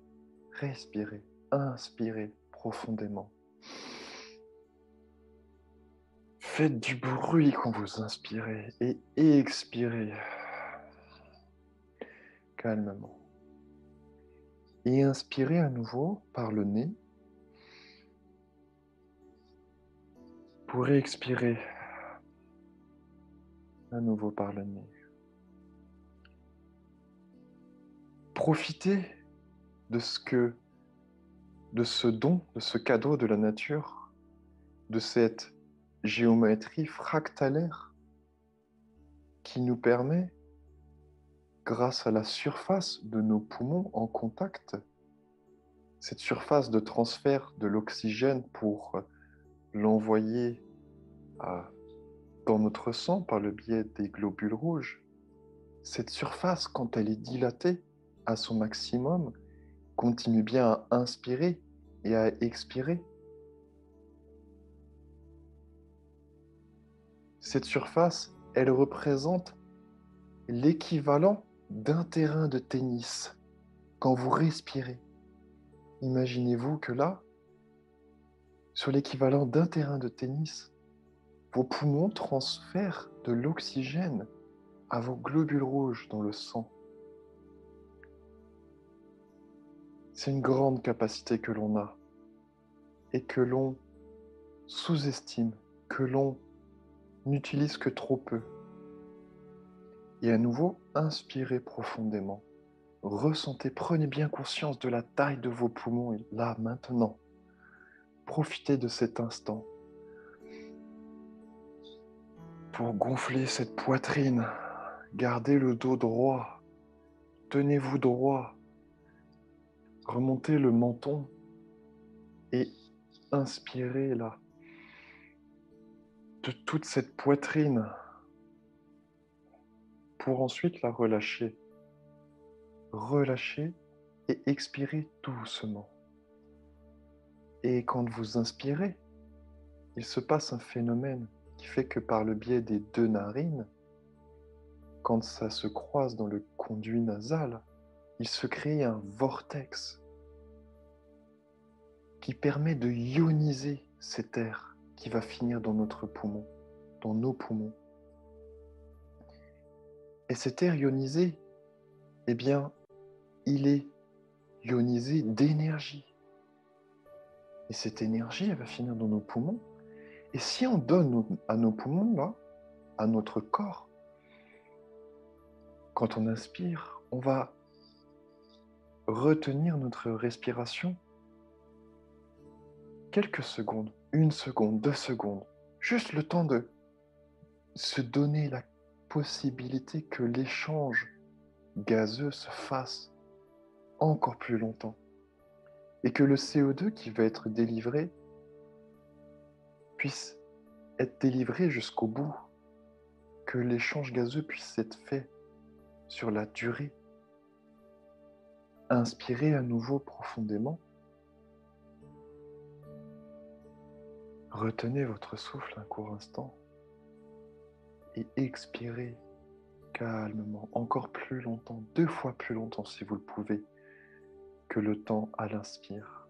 respirer, inspirer profondément. Faites du bruit quand vous inspirez et expirez calmement. Et inspirez à nouveau par le nez pour expirer à nouveau par le nez. Profitez de ce don, de ce cadeau de la nature, de cette géométrie fractalaire qui nous permet grâce à la surface de nos poumons en contact, cette surface de transfert de l'oxygène pour l'envoyer à- dans notre sang par le biais des globules rouges, cette surface, quand elle est dilatée à son maximum, continue bien à inspirer et à expirer. Cette surface, elle représente l'équivalent d'un terrain de tennis quand vous respirez. Imaginez-vous que là, sur l'équivalent d'un terrain de tennis, vos poumons transfèrent de l'oxygène à vos globules rouges dans le sang. C'est une grande capacité que l'on a et que l'on sous-estime, que l'on n'utilise que trop peu. Et à nouveau, inspirez profondément. Ressentez, prenez bien conscience de la taille de vos poumons et là, maintenant. Profitez de cet instant pour gonfler cette poitrine. Gardez le dos droit. Tenez-vous droit. Remontez le menton et inspirez là de toute cette poitrine pour ensuite la relâcher. Relâchez et expirez doucement. Et quand vous inspirez, il se passe un phénomène qui fait que par le biais des deux narines, quand ça se croise dans le conduit nasal, il se crée un vortex qui permet de ioniser cet air qui va finir dans notre poumon, dans nos poumons. Et cet air ionisé, eh bien, il est ionisé d'énergie. Et cette énergie, elle va finir dans nos poumons. Et si on donne à nos poumons, là, à notre corps, quand on inspire, on va retenir notre respiration quelques secondes, 1 seconde, 2 secondes, juste le temps de se donner la possibilité que l'échange gazeux se fasse encore plus longtemps et que le CO2 qui va être délivré puisse être délivré jusqu'au bout, que l'échange gazeux puisse être fait sur la durée. Inspirez à nouveau profondément. Retenez votre souffle un court instant et expirez calmement, encore plus longtemps, 2 fois plus longtemps si vous le pouvez, que le temps à l'inspire.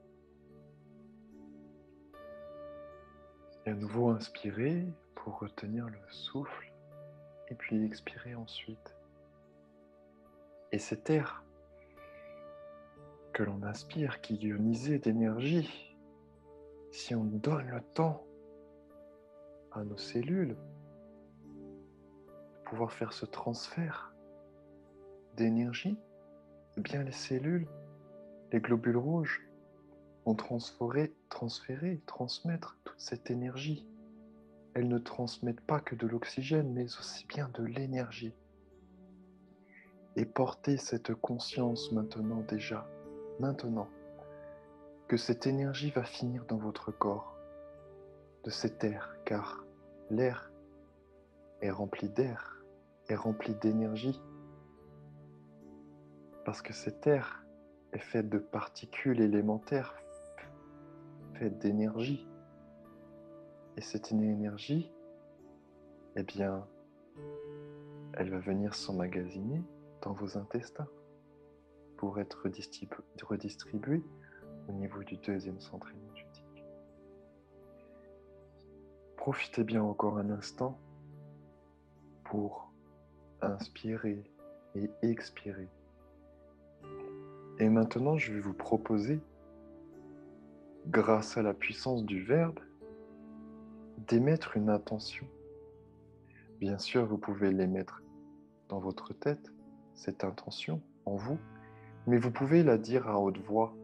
Et à nouveau inspirez pour retenir le souffle et puis expirez ensuite. Et cet air que l'on inspire, qui est ionisé d'énergie, si on donne le temps à nos cellules de pouvoir faire ce transfert d'énergie, eh bien les cellules, les globules rouges vont transmettre toute cette énergie. Elles ne transmettent pas que de l'oxygène, mais aussi bien de l'énergie. Et portez cette conscience maintenant déjà, maintenant, que cette énergie va finir dans votre corps, de cet air, car l'air est rempli d'air, est rempli d'énergie, parce que cet air est fait de particules élémentaires, fait d'énergie. Et cette énergie, eh bien, elle va venir s'emmagasiner dans vos intestins pour être redistribuée au niveau du deuxième centre énergétique. Profitez bien encore un instant pour inspirer et expirer. Et maintenant, je vais vous proposer, grâce à la puissance du verbe, d'émettre une intention. Bien sûr, vous pouvez l'émettre dans votre tête, cette intention, en vous, mais vous pouvez la dire à haute voix,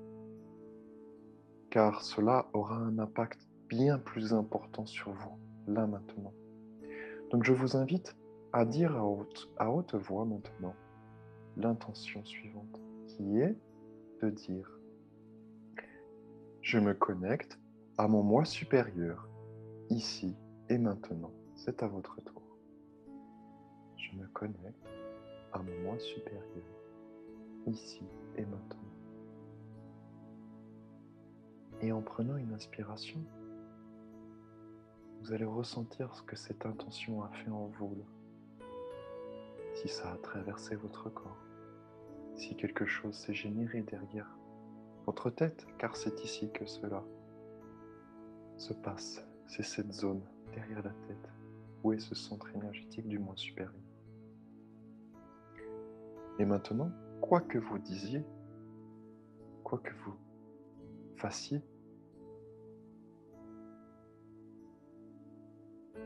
car cela aura un impact bien plus important sur vous, là maintenant. Donc je vous invite à dire à haute voix maintenant, l'intention suivante, qui est de dire « Je me connecte à mon moi supérieur, ici et maintenant. » C'est à votre tour. Je me connecte à mon moi supérieur, ici et maintenant. Et en prenant une inspiration, vous allez ressentir ce que cette intention a fait en vous, là. Si ça a traversé votre corps, si quelque chose s'est généré derrière votre tête, car c'est ici que cela se passe. C'est cette zone derrière la tête, où est ce centre énergétique du moi supérieur. Et maintenant, quoi que vous disiez, quoi que vous fassiez,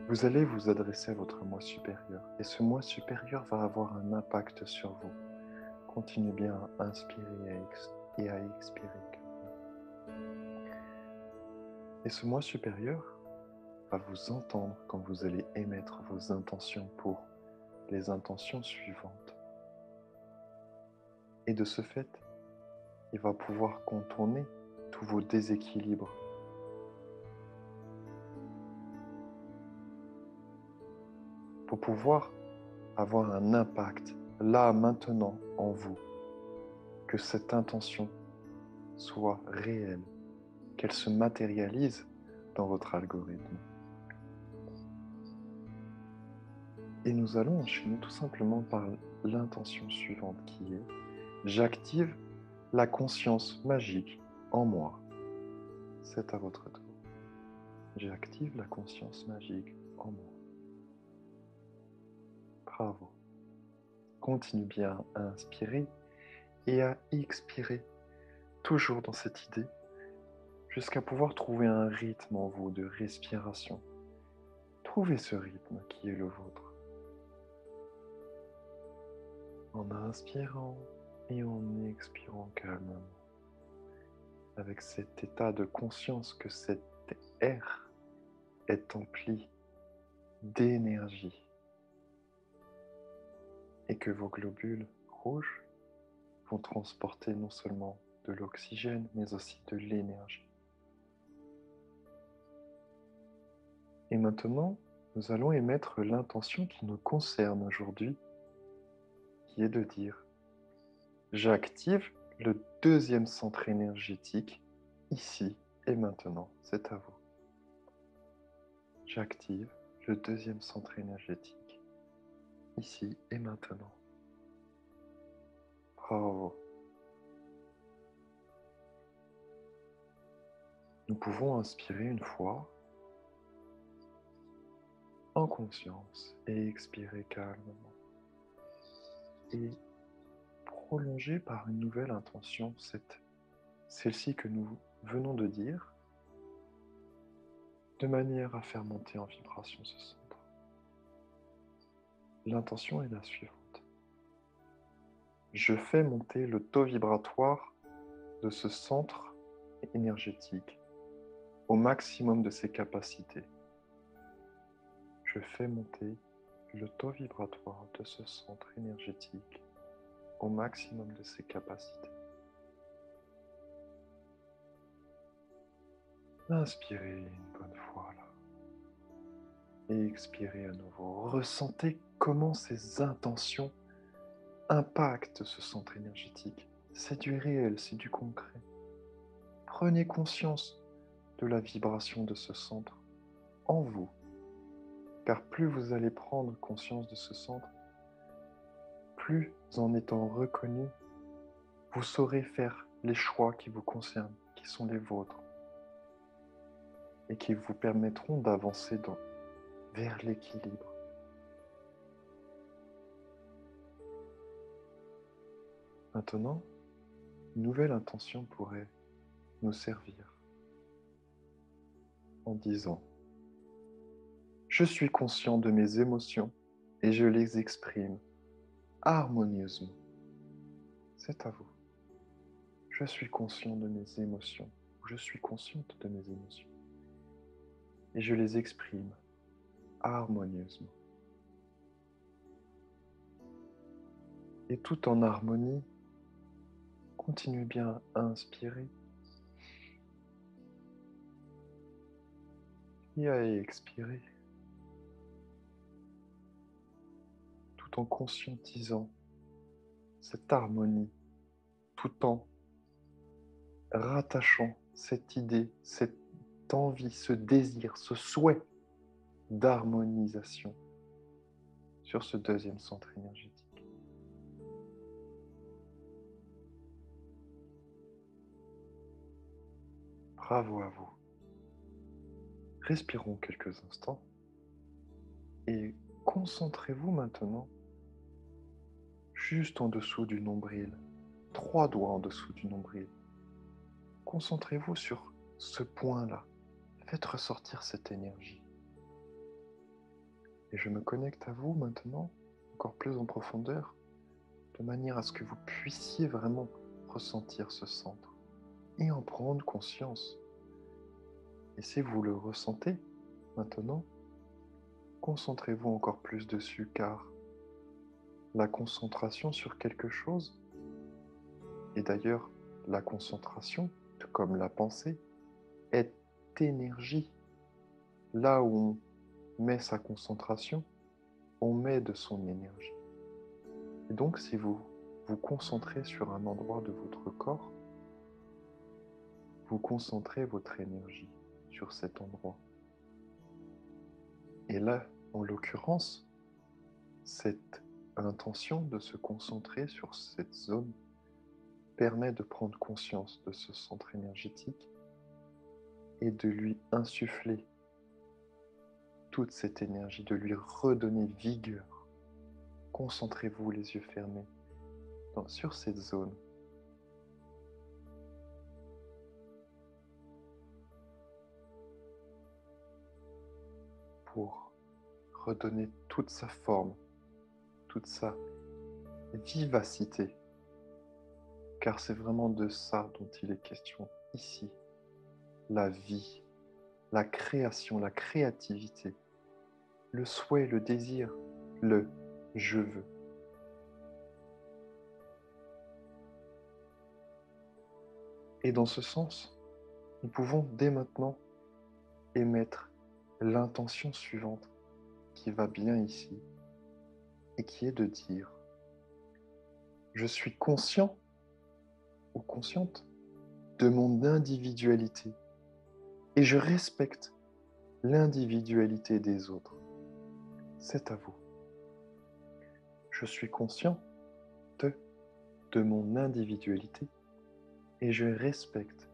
vous allez vous adresser à votre moi supérieur. Et ce moi supérieur va avoir un impact sur vous. Continuez bien à inspirer et à expirer. Et ce moi supérieur va vous entendre quand vous allez émettre vos intentions pour les intentions suivantes. Et de ce fait, il va pouvoir contourner tous vos déséquilibres. Pour pouvoir avoir un impact là, maintenant, en vous. Que cette intention soit réelle, qu'elle se matérialise dans votre algorithme. Et nous allons enchaîner tout simplement par l'intention suivante qui est « J'active la conscience magique en moi. » C'est à votre tour. J'active la conscience magique en moi. Bravo. Continue bien à inspirer et à expirer, toujours dans cette idée, jusqu'à pouvoir trouver un rythme en vous de respiration. Trouvez ce rythme qui est le vôtre. En inspirant et en expirant calmement, avec cet état de conscience que cet air est empli d'énergie et que vos globules rouges vont transporter non seulement de l'oxygène, mais aussi de l'énergie. Et maintenant, nous allons émettre l'intention qui nous concerne aujourd'hui, qui est de dire « J'active le deuxième centre énergétique ici et maintenant. » C'est à vous. J'active le deuxième centre énergétique ici et maintenant. Bravo. Nous pouvons inspirer une fois en conscience et expirer calmement. Et prolonger par une nouvelle intention celle-ci que nous venons de dire, de manière à faire monter en vibration ce centre. L'intention est la suivante. Je fais monter le taux vibratoire de ce centre énergétique au maximum de ses capacités. Je fais monter le taux vibratoire de ce centre énergétique au maximum de ses capacités. Inspirez une bonne fois là. Et expirez à nouveau. Ressentez comment ces intentions impactent ce centre énergétique. C'est du réel, c'est du concret. Prenez conscience de la vibration de ce centre en vous. Car plus vous allez prendre conscience de ce centre, plus en étant reconnu, vous saurez faire les choix qui vous concernent, qui sont les vôtres, et qui vous permettront d'avancer vers l'équilibre. Maintenant, une nouvelle intention pourrait nous servir en disant « Je suis conscient de mes émotions et je les exprime harmonieusement. » C'est à vous. Je suis conscient de mes émotions, je suis consciente de mes émotions et je les exprime harmonieusement. Et tout en harmonie, continuez bien à inspirer et à expirer, tout en conscientisant cette harmonie, tout en rattachant cette idée, cette envie, ce désir, ce souhait d'harmonisation sur ce deuxième centre énergétique. Bravo à vous. Respirons quelques instants et concentrez-vous maintenant juste en dessous du nombril, 3 doigts en dessous du nombril. Concentrez-vous sur ce point-là. Faites ressortir cette énergie. Et je me connecte à vous maintenant, encore plus en profondeur, de manière à ce que vous puissiez vraiment ressentir ce centre et en prendre conscience. Et si vous le ressentez maintenant, concentrez-vous encore plus dessus, car la concentration sur quelque chose, et d'ailleurs la concentration, tout comme la pensée, est énergie. Là où on met sa concentration, on met de son énergie. Et donc si vous vous concentrez sur un endroit de votre corps, vous concentrez votre énergie sur cet endroit. Et là, en l'occurrence, cette intention de se concentrer sur cette zone permet de prendre conscience de ce centre énergétique et de lui insuffler toute cette énergie, de lui redonner vigueur. Concentrez-vous les yeux fermés sur cette zone. Pour redonner toute sa forme, toute sa vivacité, car c'est vraiment de ça dont il est question ici, la vie, la création, la créativité, le souhait, le désir, le je veux. Et dans ce sens, nous pouvons dès maintenant émettre l'intention suivante qui va bien ici et qui est de dire je suis conscient ou consciente de mon individualité et je respecte l'individualité des autres. C'est à vous. Je suis conscient de mon individualité et je respecte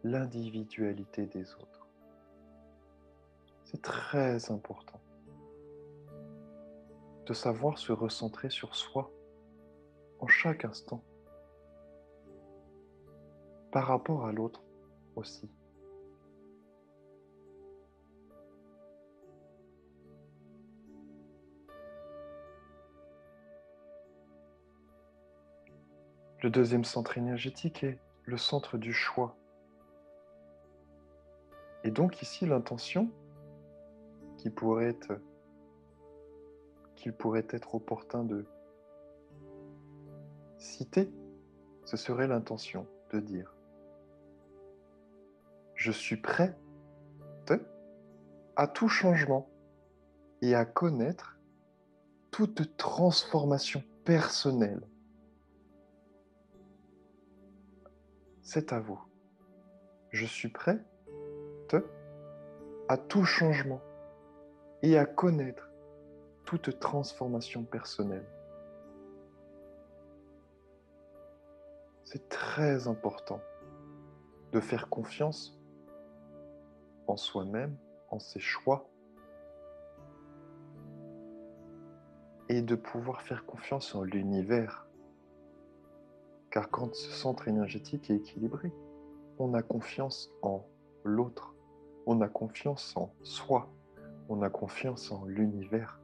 l'individualité des autres. C'est très important de savoir se recentrer sur soi en chaque instant, par rapport à l'autre aussi. Le deuxième centre énergétique est le centre du choix. Et donc ici, l'intention qu'il pourrait être opportun de citer, ce serait l'intention de dire je suis prêt à tout changement et à connaître toute transformation personnelle. C'est à vous. Je suis prêt à tout changement et à connaître toute transformation personnelle. C'est très important de faire confiance en soi-même, en ses choix, et de pouvoir faire confiance en l'univers. Car quand ce centre énergétique est équilibré, on a confiance en l'autre, on a confiance en soi, on a confiance en l'univers,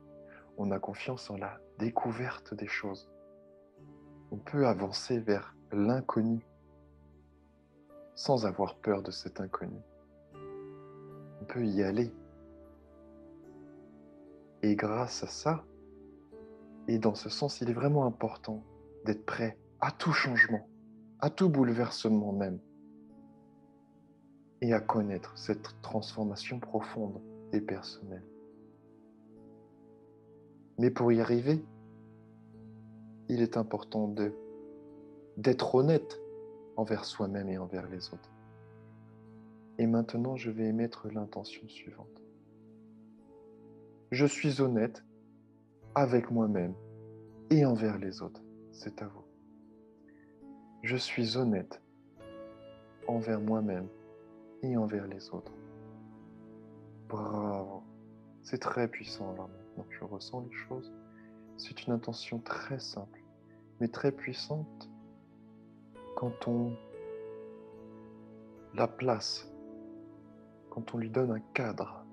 on a confiance en la découverte des choses. On peut avancer vers l'inconnu sans avoir peur de cet inconnu. On peut y aller. Et grâce à ça, Et dans ce sens, il est vraiment important d'être prêt à tout changement, à tout bouleversement même, et à connaître cette transformation profonde et personnelle. Mais pour y arriver, il est important d'être honnête envers soi-même et envers les autres. Et maintenant, je vais émettre l'intention suivante. Je suis honnête avec moi-même et envers les autres. C'est à vous. Je suis honnête envers moi-même et envers les autres. Bravo. C'est très puissant là maintenant. Je ressens les choses. C'est une intention très simple, mais très puissante quand on la place, quand on lui donne un cadre.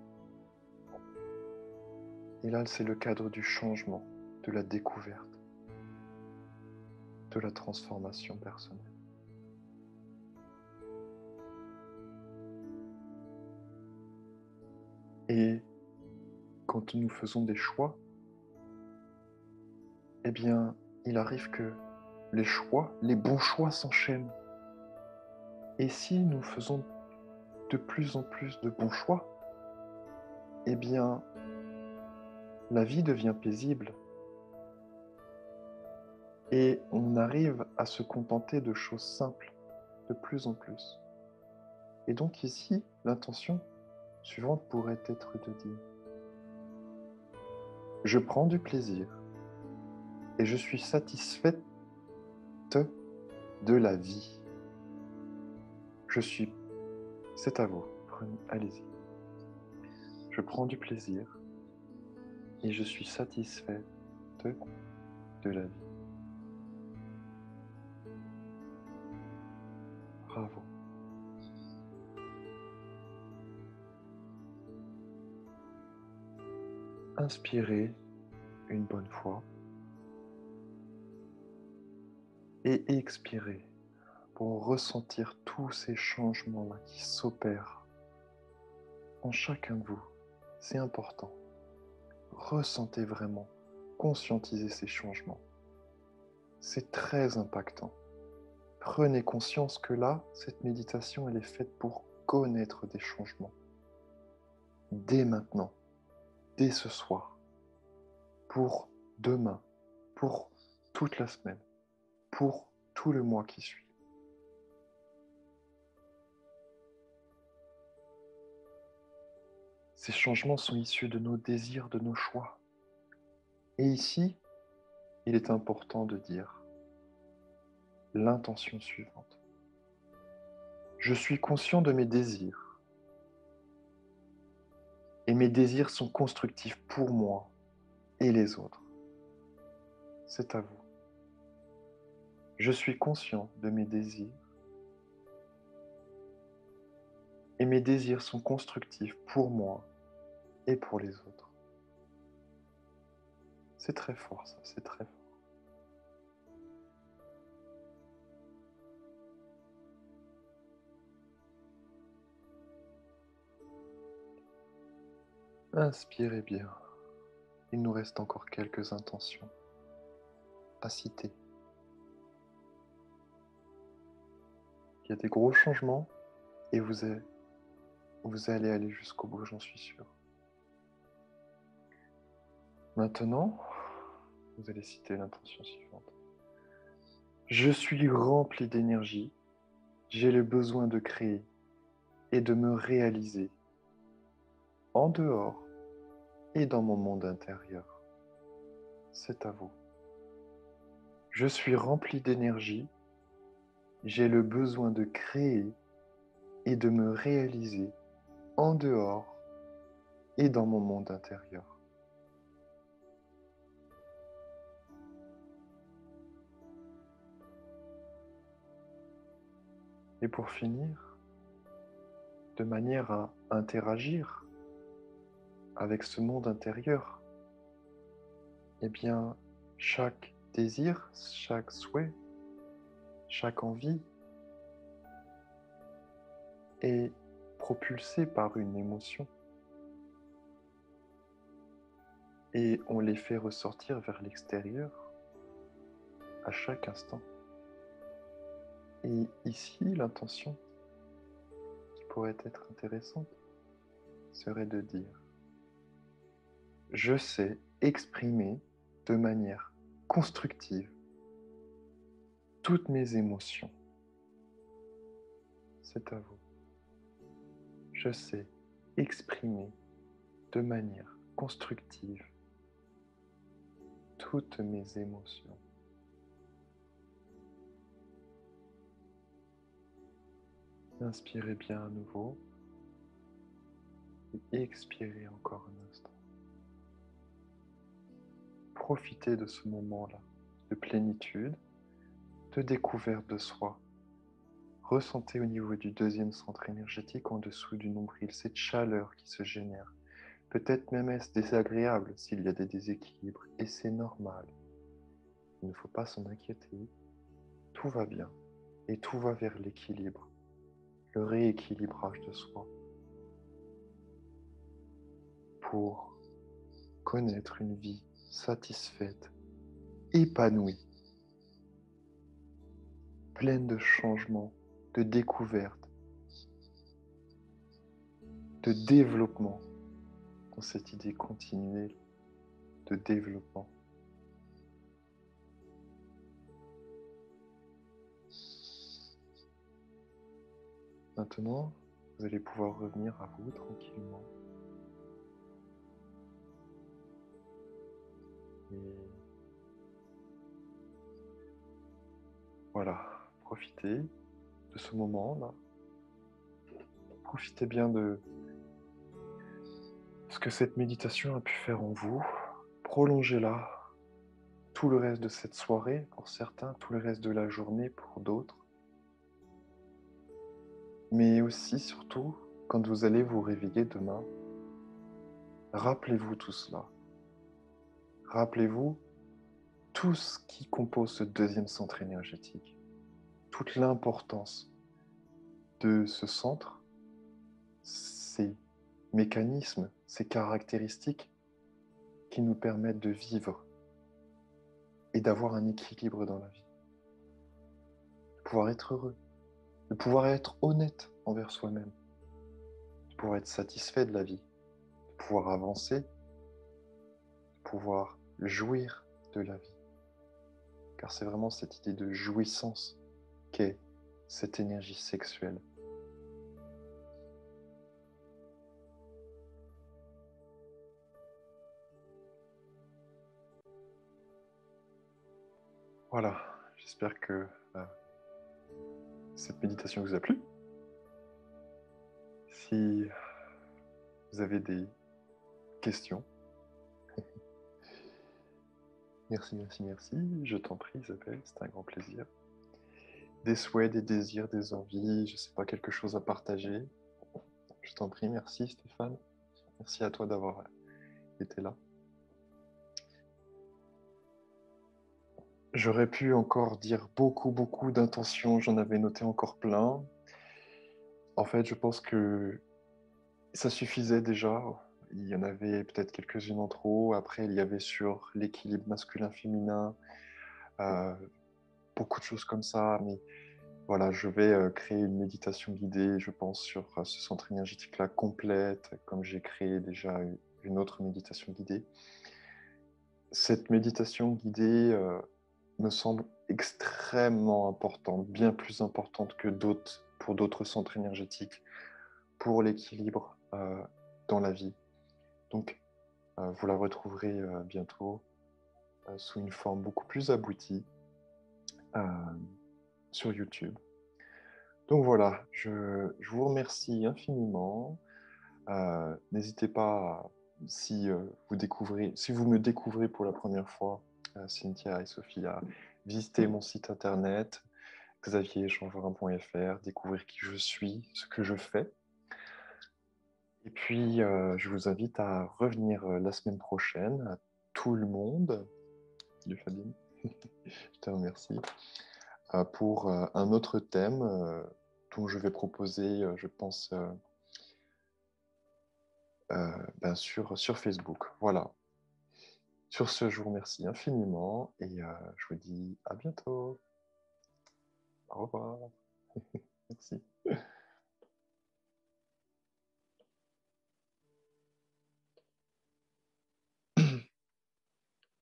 Et là, c'est le cadre du changement, de la découverte, de la transformation personnelle. Et quand nous faisons des choix, eh bien, il arrive que les bons choix s'enchaînent. Et si nous faisons de plus en plus de bons choix, eh bien, la vie devient paisible et on arrive à se contenter de choses simples de plus en plus. Et donc ici, l'intention suivante pourrait être de dire: je prends du plaisir et je suis satisfaite de la vie. C'est à vous, allez-y. Je prends du plaisir et je suis satisfaite de la vie. Bravo. Inspirez une bonne fois et expirez pour ressentir tous ces changements-là qui s'opèrent en chacun de vous. C'est important. Ressentez vraiment, conscientisez ces changements. C'est très impactant. Prenez conscience que là, cette méditation, elle est faite pour connaître des changements. Dès maintenant, dès ce soir, pour demain, pour toute la semaine, pour tout le mois qui suit. Ces changements sont issus de nos désirs, de nos choix. Et ici, il est important de dire l'intention suivante. Je suis conscient de mes désirs. Et mes désirs sont constructifs pour moi et les autres. C'est à vous. Je suis conscient de mes désirs. Et mes désirs sont constructifs pour moi et pour les autres. C'est très fort ça, c'est très fort. Inspirez bien. Il nous reste encore quelques intentions à citer. Il y a des gros changements et vous allez aller jusqu'au bout, j'en suis sûr. Maintenant, vous allez citer l'intention suivante. Je suis rempli d'énergie, j'ai le besoin de créer et de me réaliser en dehors et dans mon monde intérieur. C'est à vous. Je suis rempli d'énergie, j'ai le besoin de créer et de me réaliser en dehors et dans mon monde intérieur. Et pour finir, de manière à interagir avec ce monde intérieur, eh bien, chaque désir, chaque souhait, chaque envie est propulsé par une émotion. et on les fait ressortir vers l'extérieur à chaque instant. Et ici, l'intention qui pourrait être intéressante serait de dire: je sais exprimer de manière constructive toutes mes émotions. C'est à vous. Je sais exprimer de manière constructive toutes mes émotions. Inspirez bien à nouveau et expirez encore un instant. Profitez de ce moment-là de plénitude, de découverte de soi. Ressentez au niveau du deuxième centre énergétique en dessous du nombril cette chaleur qui se génère. Peut-être même est-ce désagréable s'il y a des déséquilibres, et c'est normal. Il ne faut pas s'en inquiéter. Tout va bien et tout va vers l'équilibre, le rééquilibrage de soi pour connaître une vie satisfaite, épanouie, pleine de changements, de découvertes, de développement, dans cette idée continuelle de développement. Maintenant, vous allez pouvoir revenir à vous tranquillement. Et voilà, profitez de ce moment-là. Profitez bien de ce que cette méditation a pu faire en vous. Prolongez-la tout le reste de cette soirée pour certains, tout le reste de la journée pour d'autres. Mais aussi, surtout, quand vous allez vous réveiller demain, rappelez-vous tout cela. Rappelez-vous tout ce qui compose ce deuxième centre énergétique, toute l'importance de ce centre, ces mécanismes, ces caractéristiques qui nous permettent de vivre et d'avoir un équilibre dans la vie, de pouvoir être heureux, de pouvoir être honnête envers soi-même, de pouvoir être satisfait de la vie, de pouvoir avancer, de pouvoir jouir de la vie. Car c'est vraiment cette idée de jouissance qu'est cette énergie sexuelle. Voilà, j'espère que cette méditation vous a plu. Si vous avez des questions, merci, je t'en prie Isabelle, c'était un grand plaisir. Des souhaits, des désirs, des envies, je ne sais pas, quelque chose à partager, je t'en prie, merci Stéphane, merci à toi d'avoir été là. J'aurais pu encore dire beaucoup d'intentions, j'en avais noté encore plein. En fait, je pense que ça suffisait déjà. Il y en avait peut-être quelques-unes en trop. Après, il y avait sur l'équilibre masculin-féminin, beaucoup de choses comme ça. Mais voilà, je vais créer une méditation guidée, je pense, sur ce centre énergétique-là complète, comme j'ai créé déjà une autre méditation guidée. Cette méditation guidée me semble extrêmement importante, bien plus importante que d'autres, pour d'autres centres énergétiques, pour l'équilibre dans la vie. Donc, vous la retrouverez bientôt sous une forme beaucoup plus aboutie sur YouTube. Donc voilà, je vous remercie infiniment. N'hésitez pas, si vous me découvrez pour la première fois, Cynthia et Sophie, à visiter mon site internet xavierchangerin.fr, découvrir qui je suis, ce que je fais. Et puis, je vous invite à revenir la semaine prochaine, à tout le monde. Salut Fabien, je te remercie. Pour un autre thème dont je vais proposer, je pense, sur Facebook. Voilà. Sur ce, je vous remercie infiniment et je vous dis à bientôt. Au revoir. Merci.